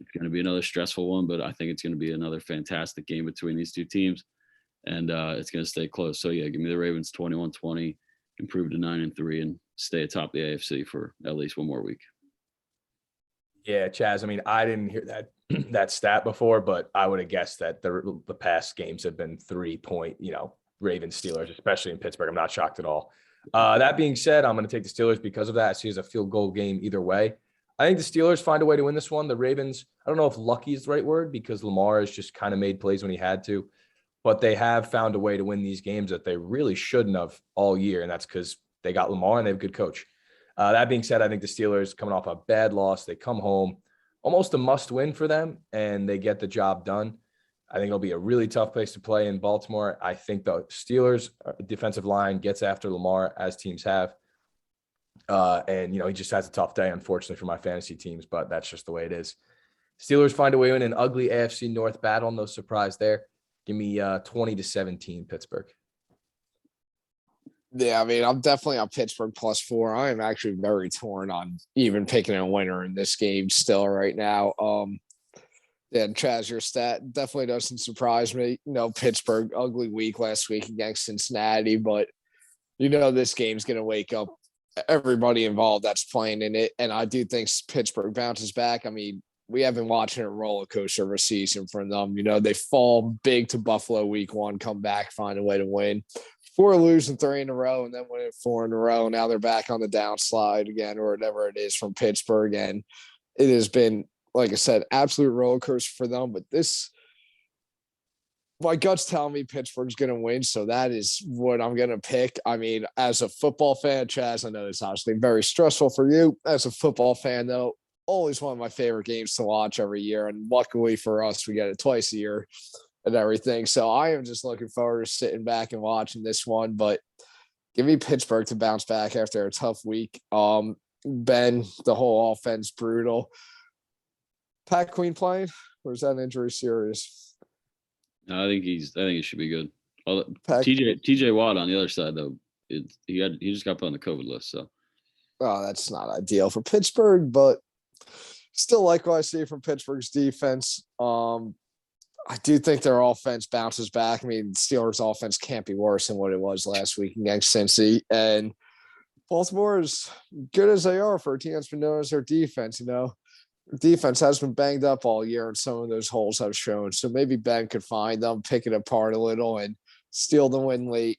It's going to be another stressful one, but I think it's going to be another fantastic game between these two teams, and it's going to stay close. So, yeah, give me the Ravens 21-20, improve to 9-3, and stay atop the AFC for at least one more week. Yeah, Chaz, I mean, I didn't hear that stat before, but I would have guessed that the past games have been 3-point, Ravens Steelers, especially in Pittsburgh. I'm not shocked at all. That being said, I'm going to take the Steelers because of that. I see it as a field goal game either way. I think the Steelers find a way to win this one. The Ravens, I don't know if lucky is the right word because Lamar has just kind of made plays when he had to, but they have found a way to win these games that they really shouldn't have all year, and that's because they got Lamar and they have a good coach. That being said, I think the Steelers coming off a bad loss, they come home, almost a must win for them, and they get the job done. I think it'll be a really tough place to play in Baltimore. I think the Steelers defensive line gets after Lamar as teams have. And, he just has a tough day, unfortunately, for my fantasy teams, but that's just the way it is. Steelers find a way to win an ugly AFC North battle. No surprise there. Give me 20-17 Pittsburgh. Yeah, I mean, I'm definitely on Pittsburgh +4. I am actually very torn on even picking a winner in this game still right now. Yeah, Chaz, your stat definitely doesn't surprise me. Pittsburgh, ugly week last week against Cincinnati, but this game's going to wake up everybody involved that's playing in it. And I do think Pittsburgh bounces back. I mean, we have been watching a roller coaster of a season from them. They fall big to Buffalo week 1, come back, find a way to win. 4 losing 3 in a row and then winning 4 in a row. Now they're back on the downslide again, or whatever it is from Pittsburgh. And it has been, like I said, absolute roller coaster for them. But my gut's telling me Pittsburgh's going to win. So that is what I'm going to pick. I mean, as a football fan, Chaz, I know it's obviously very stressful for you. As a football fan, though, always one of my favorite games to watch every year. And luckily for us, we get it twice a year and everything. So I am just looking forward to sitting back and watching this one, but give me Pittsburgh to bounce back after a tough week. Ben, the whole offense, brutal. Pat Queen playing, or is that injury serious? No, I think he should be good. TJ Watt on the other side though, he just got put on the COVID list. So, that's not ideal for Pittsburgh, but still like what I see from Pittsburgh's defense. I do think their offense bounces back. I mean, Steelers' offense can't be worse than what it was last week against Cincy. And Baltimore, as good as they are for a team that's been known as their defense, defense has been banged up all year, and some of those holes have shown. So maybe Ben could find them, pick it apart a little, and steal the win late.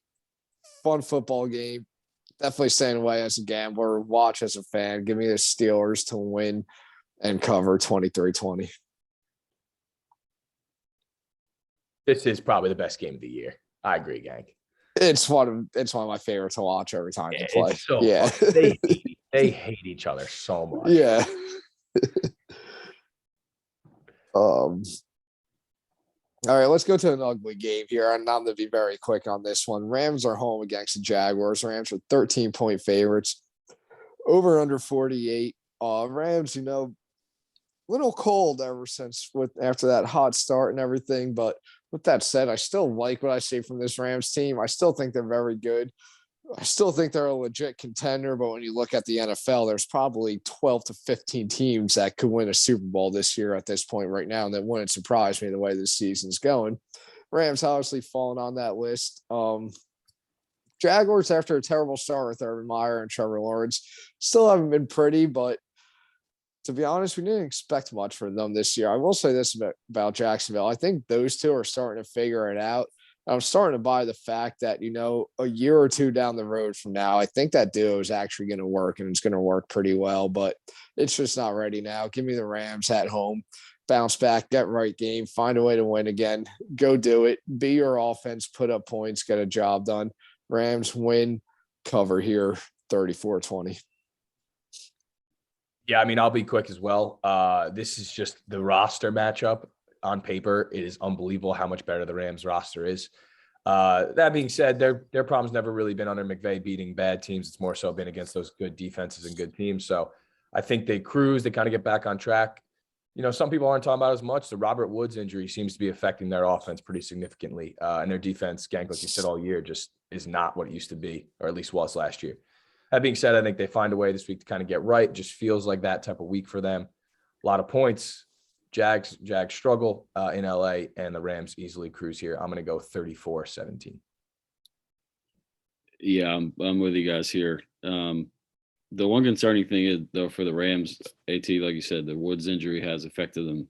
Fun football game. Definitely staying away as a gambler. Watch as a fan. Give me the Steelers to win and cover 23-20. This is probably the best game of the year. I agree, gang. It's one of my favorites to watch every time they play. It's so Yeah. fun. They hate each other so much. Yeah. All right, let's go to an ugly game here. And I'm going to be very quick on this one. Rams are home against the Jaguars. Rams are 13-point favorites. Over under 48. Rams, little cold ever since after that hot start and everything. But with that said, I still like what I see from this Rams team. I still think they're very good. I still think they're a legit contender, but when you look at the NFL, there's probably 12 to 15 teams that could win a Super Bowl this year at this point right now, and that wouldn't surprise me the way this season's going. Rams obviously falling on that list. Jaguars, after a terrible start with Urban Meyer and Trevor Lawrence, still haven't been pretty, but to be honest, we didn't expect much from them this year. I will say this about Jacksonville. I think those two are starting to figure it out. I'm starting to buy the fact that, a year or two down the road from now, I think that duo is actually going to work and it's going to work pretty well, but it's just not ready now. Give me the Rams at home, bounce back, get right game, find a way to win again, go do it, be your offense, put up points, get a job done. Rams win, cover here, 34-20. Yeah, I'll be quick as well. This is just the roster matchup. On paper, it is unbelievable how much better the Rams roster is. That being said, their problem's never really been under McVay beating bad teams. It's more so been against those good defenses and good teams. So I think they cruise. They kind of get back on track. Some people aren't talking about as much. The Robert Woods injury seems to be affecting their offense pretty significantly. And their defense, Gank, like you said all year, just is not what it used to be, or at least was last year. That being said, I think they find a way this week to kind of get right. Just feels like that type of week for them. A lot of points. Jags struggle in LA, and the Rams easily cruise here. I'm going to go 34-17. Yeah, I'm with you guys here. The one concerning thing is, though, for the Rams, AT, like you said, the Woods injury has affected them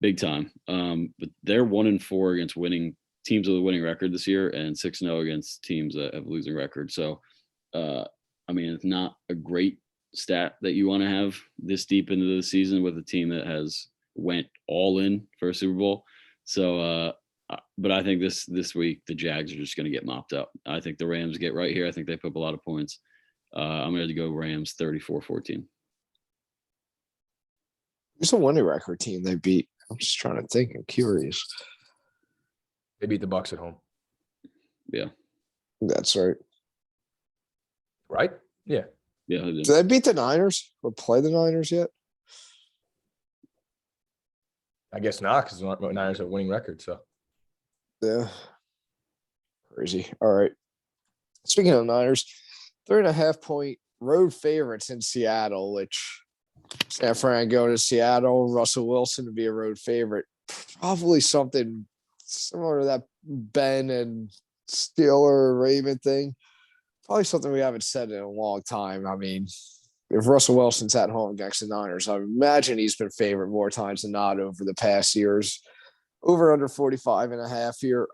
big time. But they're 1-4 against winning teams with a winning record this year, and 6-0 against teams that have losing record. So, it's not a great stat that you want to have this deep into the season with a team that has went all in for a Super Bowl. So, but I think this week the Jags are just going to get mopped up. I think the Rams get right here. I think they put up a lot of points. I'm going to go Rams 34-14. Who's a winning record team they beat? I'm just trying to think. I'm curious. They beat the Bucs at home. Yeah. That's right. Right? Yeah. Yeah. Did they beat the Niners or play the Niners yet? I guess not, because the Niners have a winning record. So, yeah. Crazy. All right. Speaking of Niners, 3.5-point road favorites in Seattle, which San Fran going to Seattle, Russell Wilson to be a road favorite. Probably something similar to that Ben and Steeler Raven thing. Probably something we haven't said in a long time. If Russell Wilson's at home against the Niners, I imagine he's been favored more times than not over the past years. Over under 45.5 here.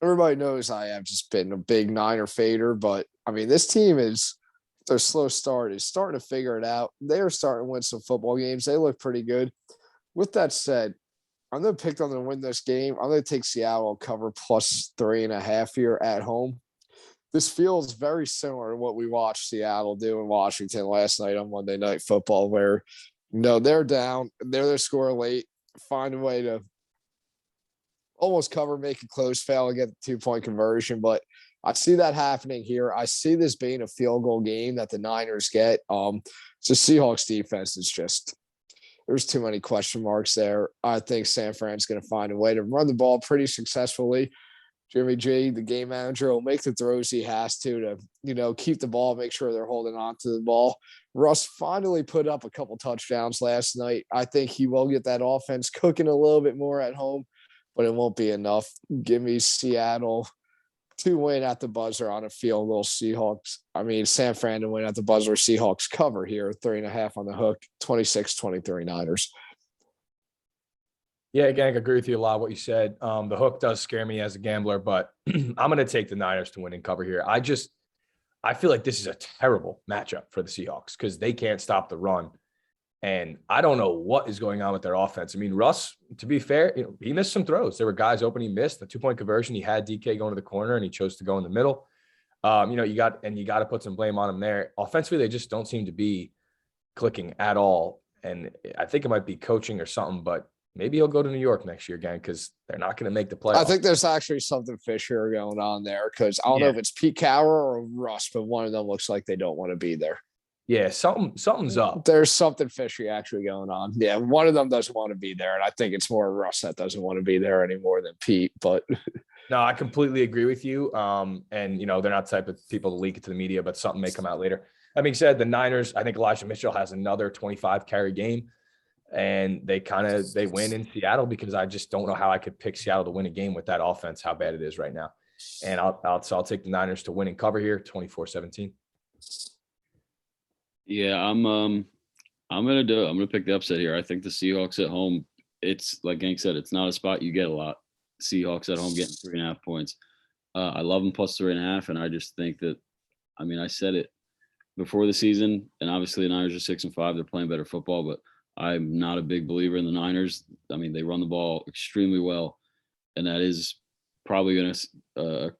Everybody knows I have just been a big Niner fader, but this team their slow start is starting to figure it out. They are starting to win some football games. They look pretty good. With that said, I'm going to pick them to win this game. I'm going to take Seattle cover plus 3.5 here at home. This feels very similar to what we watched Seattle do in Washington last night on Monday Night Football, where, they're down, they're the score late, find a way to almost cover, make it close, fail to get the 2-point conversion. But I see that happening here. I see this being a field goal game that the Niners get. The Seahawks defense is just, there's too many question marks there. I think San Fran's going to find a way to run the ball pretty successfully. Jimmy G, the game manager, will make the throws he has to keep the ball, make sure they're holding on to the ball. Russ finally put up a couple touchdowns last night. I think he will get that offense cooking a little bit more at home, but it won't be enough. Give me Seattle to win at the buzzer on a field goal. San Fran to win at the buzzer. Seahawks cover here, 3.5 on the hook, 26-23 Niners. Yeah, Gank, I agree with you a lot what you said. The hook does scare me as a gambler, but I'm going to take the Niners to win and cover here. I feel like this is a terrible matchup for the Seahawks because they can't stop the run. And I don't know what is going on with their offense. I mean, Russ, to be fair, he missed some throws. There were guys open, he missed the 2-point conversion. He had DK going to the corner and he chose to go in the middle. You got to put some blame on him there. Offensively, they just don't seem to be clicking at all. And I think it might be coaching or something, but maybe he'll go to New York next year again because they're not going to make the playoffs. I think there's actually something fishier going on there because I don't know if it's Pete Cowher or Russ, but one of them looks like they don't want to be there. Yeah, something's up. There's something fishy actually going on. Yeah, one of them doesn't want to be there, and I think it's more Russ that doesn't want to be there anymore than Pete. But no, I completely agree with you. And they're not the type of people to leak it to the media, but something may come out later. That being said, the Niners, I think Elijah Mitchell has another 25 carry game, and they win in Seattle because I just don't know how I could pick Seattle to win a game with that offense, how bad it is right now. And I'll take the Niners to win and cover here, 24-17. Yeah, I'm gonna pick the upset here. I think the Seahawks at home, it's like Gank said, it's not a spot you get a lot. Seahawks at home getting 3.5 points. I love them plus 3.5, and I just think that, I said it before the season, and obviously the Niners are 6-5. They're playing better football, but I'm not a big believer in the Niners. They run the ball extremely well, and that is probably going to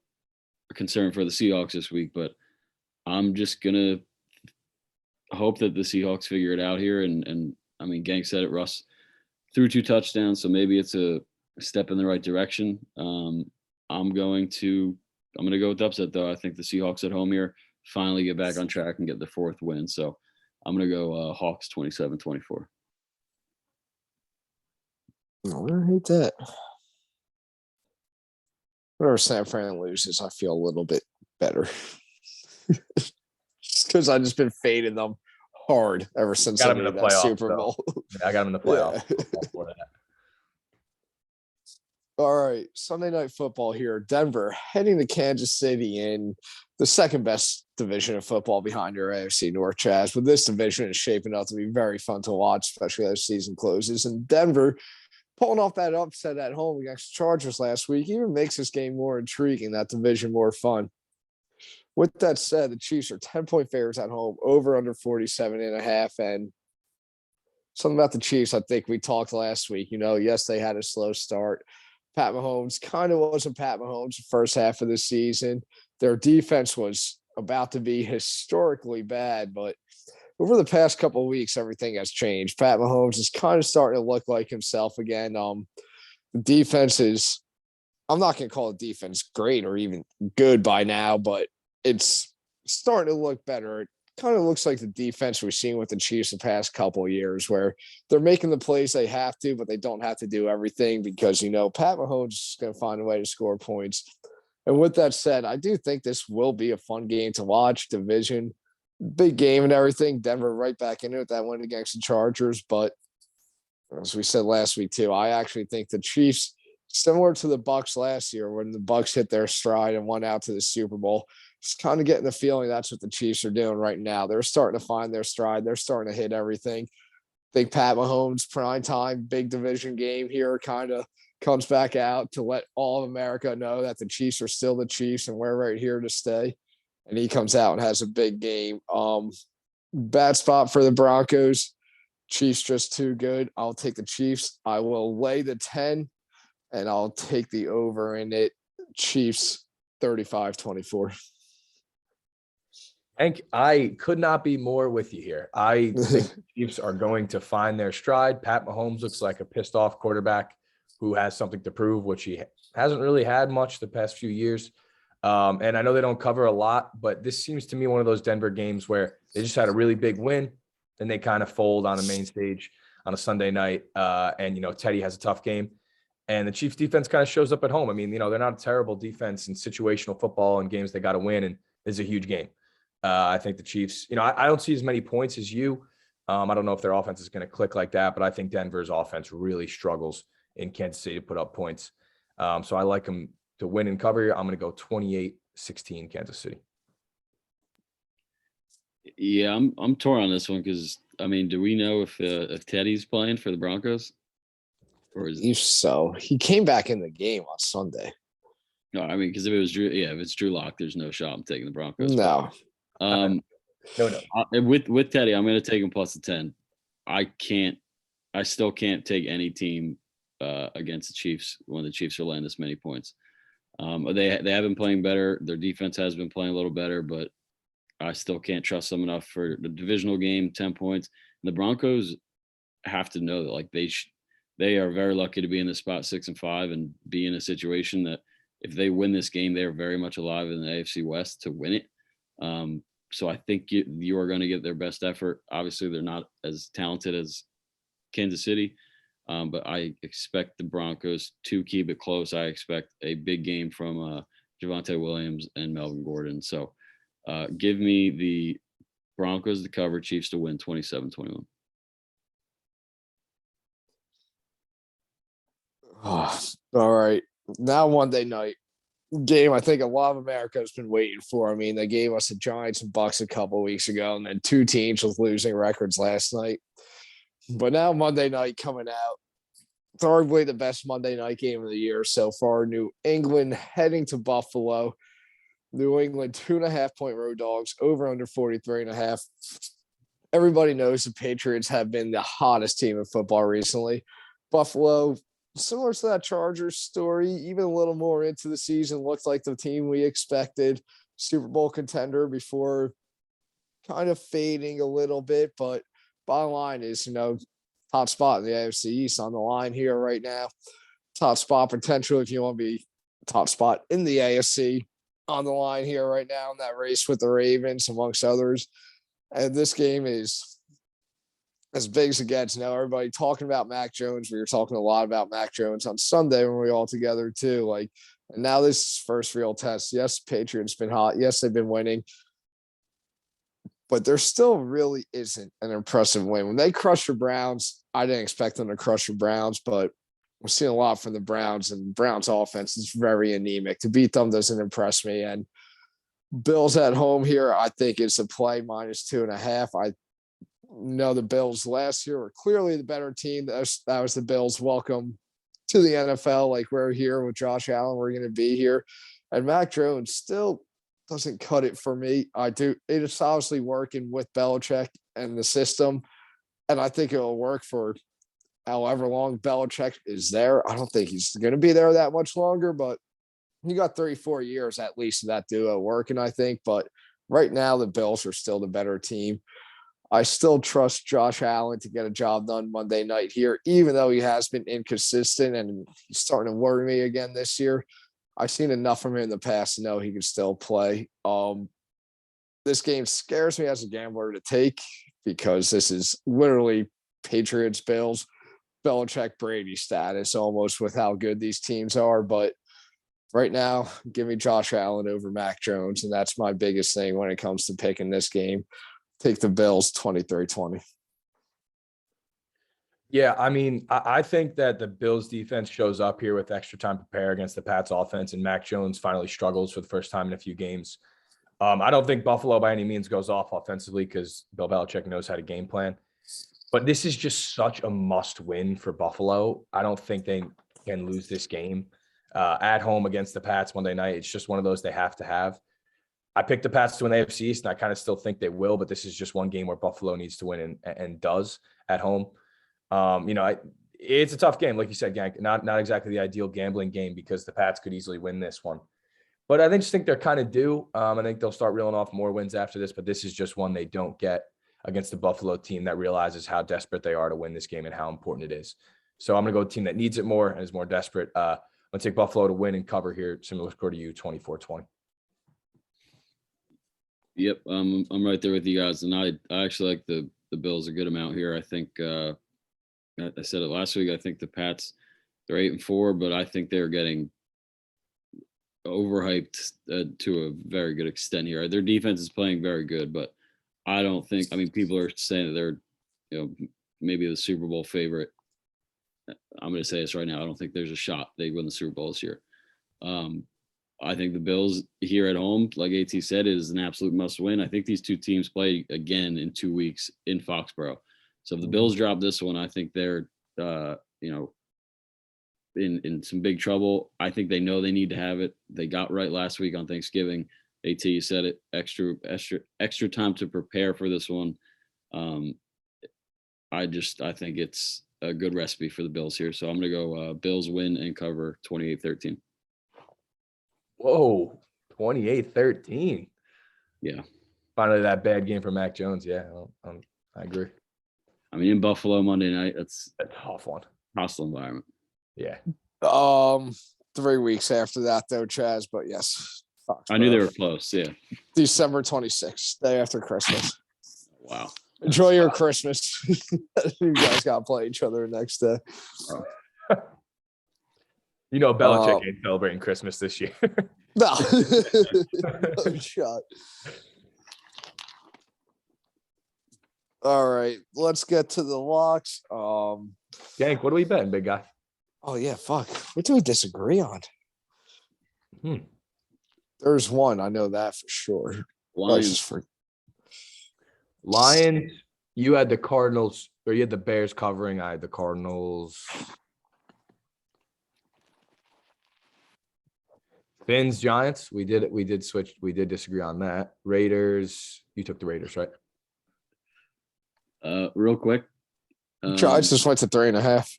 a concern for the Seahawks this week. But I'm just gonna hope that the Seahawks figure it out here. And Gank said it, Russ threw 2 touchdowns, so maybe it's a step in the right direction. I'm going to go with the upset, though. I think the Seahawks at home here finally get back on track and get the 4th win. So I'm going to go Hawks 27-24. I hate that. Whenever San Fran loses, I feel a little bit better. Just because I've just been fading them hard ever since Got him in the playoffs, Super Bowl. I got him in the playoffs. Yeah. All right, Sunday Night Football here. Denver heading to Kansas City in the second best division of football behind your AFC North, Chaz. But this division is shaping up to be very fun to watch, especially as season closes. And Denver pulling off that upset at home against the Chargers last week even makes this game more intriguing, that division more fun. With that said, the Chiefs are 10-point favorites at home, over under 47.5. And something about the Chiefs, I think we talked last week. Yes, they had a slow start. Pat Mahomes kind of wasn't Pat Mahomes the first half of the season. Their defense was about to be historically bad, but over the past couple of weeks, everything has changed. Pat Mahomes is kind of starting to look like himself again. The defense is, I'm not going to call the defense great or even good by now, but it's starting to look better. It kind of looks like the defense we've seen with the Chiefs the past couple of years, where they're making the plays they have to, but they don't have to do everything because, Pat Mahomes is going to find a way to score points. And with that said, I do think this will be a fun game to watch. Division, big game and everything. Denver right back into it, that win against the Chargers. But as we said last week too, I actually think the Chiefs, similar to the Bucks last year when the Bucks hit their stride and won out to the Super Bowl, just kind of getting the feeling that's what the Chiefs are doing right now. They're starting to find their stride. They're starting to hit everything. I think Pat Mahomes, prime time, big division game here, kind of comes back out to let all of America know that the Chiefs are still the Chiefs and we're right here to stay. And he comes out and has a big game. Bad spot for the Broncos. Chiefs just too good. I'll take the Chiefs. I will lay the 10, and I'll take the over in it. Chiefs 35-24. Hank, I could not be more with you here. I think the Chiefs are going to find their stride. Pat Mahomes looks like a pissed off quarterback who has something to prove, which he hasn't really had much the past few years. And I know they don't cover a lot, but this seems to me one of those Denver games where they just had a really big win, then they kind of fold on a main stage on a Sunday night. And Teddy has a tough game. And the Chiefs defense kind of shows up at home. They're not a terrible defense in situational football and games they got to win, and it's a huge game. I think the Chiefs, I don't see as many points as you. I don't know if their offense is going to click like that, but I think Denver's offense really struggles in Kansas City to put up points. So I like them to win and cover here. I'm going to go 28-16 Kansas City. Yeah, I'm torn on this one because do we know if Teddy's playing for the Broncos? Or is so he came back in the game on Sunday. No, because if it was Drew, if it's Drew Lock, there's no shot I'm taking the Broncos. No, Um, No. with Teddy, I'm going to take him plus the 10. I still can't take any team against the Chiefs when the Chiefs are laying this many points. They have been playing better. Their defense has been playing a little better, but I still can't trust them enough for the divisional game. 10 points. And the Broncos have to know that like they are very lucky to be in the spot 6-5 and be in a situation that if they win this game, they are very much alive in the AFC West to win it. So I think you are going to get their best effort. Obviously, they're not as talented as Kansas City, but I expect the Broncos to keep it close. I expect a big game from Javonte Williams and Melvin Gordon. So give me the Broncos to cover, Chiefs to win 27-21. Oh, all right. Now Monday night game, I think a lot of America has been waiting for. I mean, they gave us the Giants and Bucks a couple weeks ago, and then two teams with losing records last night. But now Monday night coming out, arguably the best Monday night game of the year so far. New England heading to Buffalo. New England 2.5-point road dogs, over under 43.5. Everybody knows the Patriots have been the hottest team in football recently. Buffalo, similar to that Chargers story, even a little more into the season, looked like the team we expected, Super Bowl contender before kind of fading a little bit. But bottom line is, top spot in the AFC East on the line here right now. Top spot potential if you want to be top spot in the AFC on the line here right now in that race with the Ravens, amongst others. And this game is as big as it gets. Now, everybody talking about Mac Jones. We were talking a lot about Mac Jones on Sunday when we were all together too. And now this is first real test. Yes, Patriots been hot. Yes, they've been winning. But there still really isn't an impressive win. When they crushed the Browns, I didn't expect them to crush the Browns, but we're seeing a lot from the Browns, and Browns offense is very anemic. To beat them doesn't impress me. And Bills at home here, I think it's a play -2.5. I know the Bills last year were clearly the better team. That was the Bills. Welcome to the NFL. Like, we're here with Josh Allen. We're going to be here. And Mac Jones still doesn't cut it for me. It's obviously working with Belichick and the system. And I think it'll work for however long Belichick is there. I don't think he's going to be there that much longer, but you got 34 years at least of that duo working, I think. But right now, the Bills are still the better team. I still trust Josh Allen to get a job done Monday night here, even though he has been inconsistent and he's starting to worry me again this year. I've seen enough from him in the past to know he can still play. This game scares me as a gambler to take because this is literally Patriots, Bills, Belichick, Brady status almost with how good these teams are. But right now, give me Josh Allen over Mac Jones, and that's my biggest thing when it comes to picking this game. Take the Bills 23-20. Yeah, I mean, I think that the Bills defense shows up here with extra time to prepare against the Pats offense, and Mac Jones finally struggles for the first time in a few games. I don't think Buffalo by any means goes off offensively because Bill Belichick knows how to game plan. But this is just such a must win for Buffalo. I don't think they can lose this game at home against the Pats Monday night. It's just one of those they have to have. I picked the Pats to win the AFC East, and I kind of still think they will, but this is just one game where Buffalo needs to win and does at home. It's a tough game, like you said, Gank. Not exactly the ideal gambling game because the Pats could easily win this one. But I think they're kind of due. I think they'll start reeling off more wins after this, but this is just one they don't get against the Buffalo team that realizes how desperate they are to win this game and how important it is. So I'm going to go with a team that needs it more and is more desperate. I'm going to take Buffalo to win and cover here. Similar score to you, 24-20. Yep, I'm right there with you guys, and I actually like the Bills a good amount here. I think I said it last week. I think the Pats, they're 8-4, but I think they're getting overhyped to a very good extent here. Their defense is playing very good, but I don't think. I mean, people are saying that they're, maybe the Super Bowl favorite. I'm going to say this right now. I don't think there's a shot they win the Super Bowl this year. I think the Bills here at home, like AT said, is an absolute must win. I think these two teams play again in 2 weeks in Foxborough. So if the Bills drop this one, I think they're, in some big trouble. I think they know they need to have it. They got right last week on Thanksgiving. AT, you said it. Extra time to prepare for this one. I think it's a good recipe for the Bills here. So I'm gonna go Bills win and cover 28-13. Whoa, 28-13. Yeah. Finally, that bad game for Mac Jones. Yeah, I agree. I mean, in Buffalo Monday night, that's A tough one. hostile environment. Yeah. 3 weeks after that though, Chaz. But yes, I knew they were close. Yeah. December 26th, day after Christmas. Wow. Enjoy your Christmas. You guys got to play each other next day. You know, Belichick ain't celebrating Christmas this year. No, no shot. All right, let's get to the locks. Gank, what are we betting, big guy? Oh yeah, fuck. What do we disagree on? Hmm. There's one I know that for sure. Lions. Lions, you had the Cardinals, or you had the Bears covering. I had the Cardinals. Fins, Giants. We did switch. We did disagree on that. Raiders. You took the Raiders, right? Real quick. Giants just went to 3.5.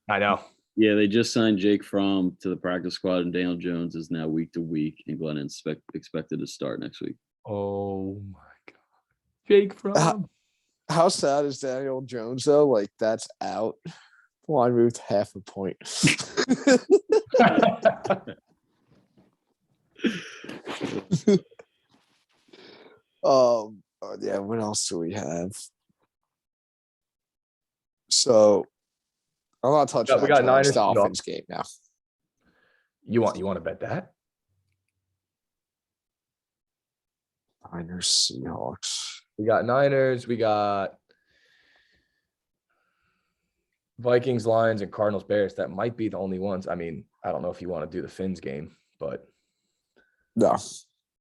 I know. Yeah, they just signed Jake Fromm to the practice squad, and Daniel Jones is now week to week, and Glennon expected to start next week. Oh my God. Jake Fromm. How sad is Daniel Jones though? Like that's out. Line moved half a point. Yeah, what else do we have? So I'm not touching We got Niners Dolphins game now. You want to bet that? Niners Seahawks. We got Niners. We got Vikings, Lions, and Cardinals, Bears. That might be the only ones. I mean, I don't know if you want to do the Fins game, but No.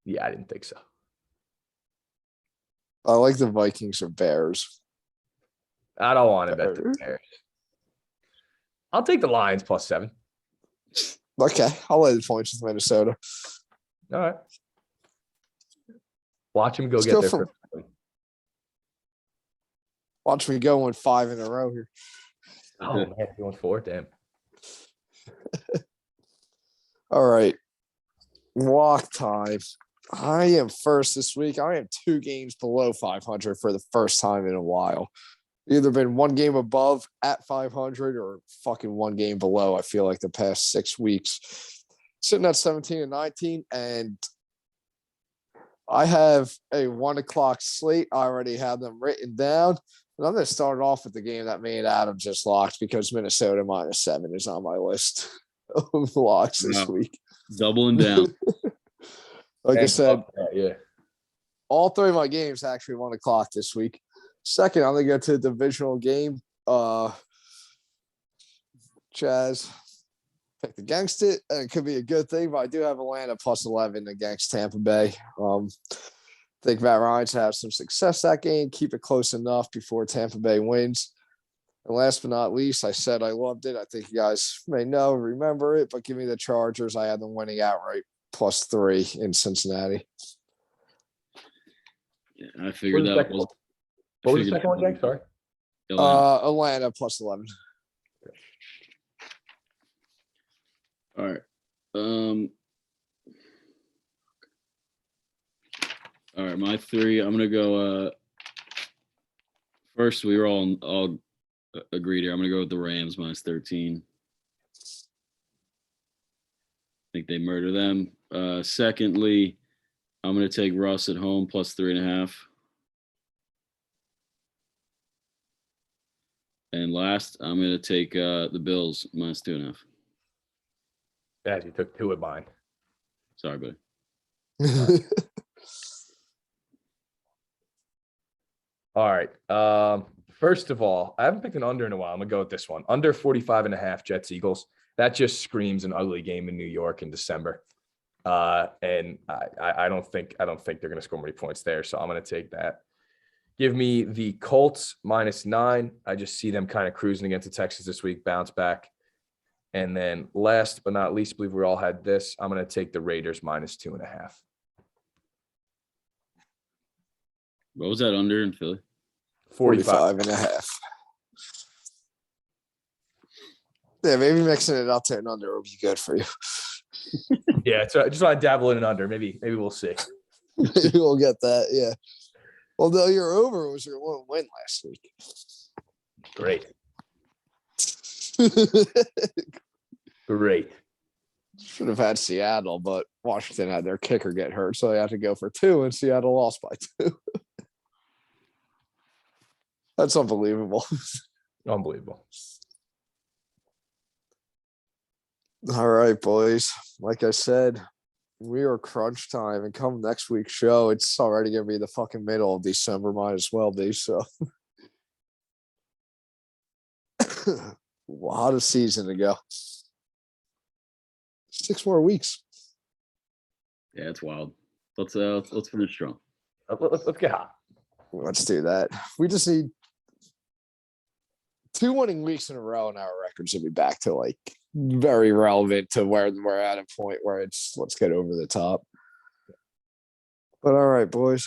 yeah, I didn't think so. I like the Vikings or Bears. I don't want to bet the Bears. I'll take the Lions +7. Okay, I'll lay the points with Minnesota. All right. Watch him go Let's get go there. for- Watch me go in 5 in a row here. Oh man, you went 4. Damn. All right. Walk time. I am first this week. I am 2 games below 500 for the first time in a while. Either been 1 game above at 500 or fucking 1 game below. I feel like the past 6 weeks. Sitting at 17 and 19, and I have a 1 o'clock slate. I already have them written down. And I'm going to start off with the game that me and Adam just locked because Minnesota -7 is on my list of locks this week. Doubling down. Like I said, yeah. all 3 of my games actually 1 o'clock this week. Second, I'm going to go to the divisional game. Chaz picked against it. And it could be a good thing, but I do have Atlanta +11 against Tampa Bay. I think Matt Ryan's have some success that game. Keep it close enough before Tampa Bay wins. And last but not least, I said I loved it. I think you guys may remember it, but give me the Chargers. I had them winning outright +3 in Cincinnati. Yeah, I figured that was. What was the second one, Jack? Sorry. Atlanta +11. All right. All right, my 3. I'm gonna go. First, we were all agreed here. I'm gonna go with the Rams -13. I think they murder them. Secondly, I'm gonna take Russ at home +3.5. And last, I'm gonna take the Bills -2.5. Yeah, you took 2 of mine. Sorry, buddy. All right. First of all, I haven't picked an under in a while. I'm gonna go with this one. Under 45.5 Jets Eagles. That just screams an ugly game in New York in December. And I don't think they're gonna score many points there. So I'm gonna take that. Give me the Colts -9. I just see them kind of cruising against the Texans this week, bounce back. And then last but not least, I believe we all had this. I'm gonna take the Raiders -2.5. What was that under in Philly? 45. 45 and a half. Yeah, maybe mixing it up to an under will be good for you. Yeah, so I just want to dabble in an under. Maybe we'll see. We'll get that, yeah. Although your over was your one win last week. Great. Great. Should have had Seattle, but Washington had their kicker get hurt, so they had to go for 2, and Seattle lost by 2. That's unbelievable. Unbelievable. All right, boys. Like I said, we are crunch time, and come next week's show, it's already gonna be the fucking middle of December. Might as well be. So, what a season to go. 6 more weeks. Yeah, it's wild. Let's finish strong. Let's get hot. Let's do that. We just need 2 winning weeks in a row, and our records will be back to like very relevant to where we're at a point where it's let's get over the top. But all right, boys.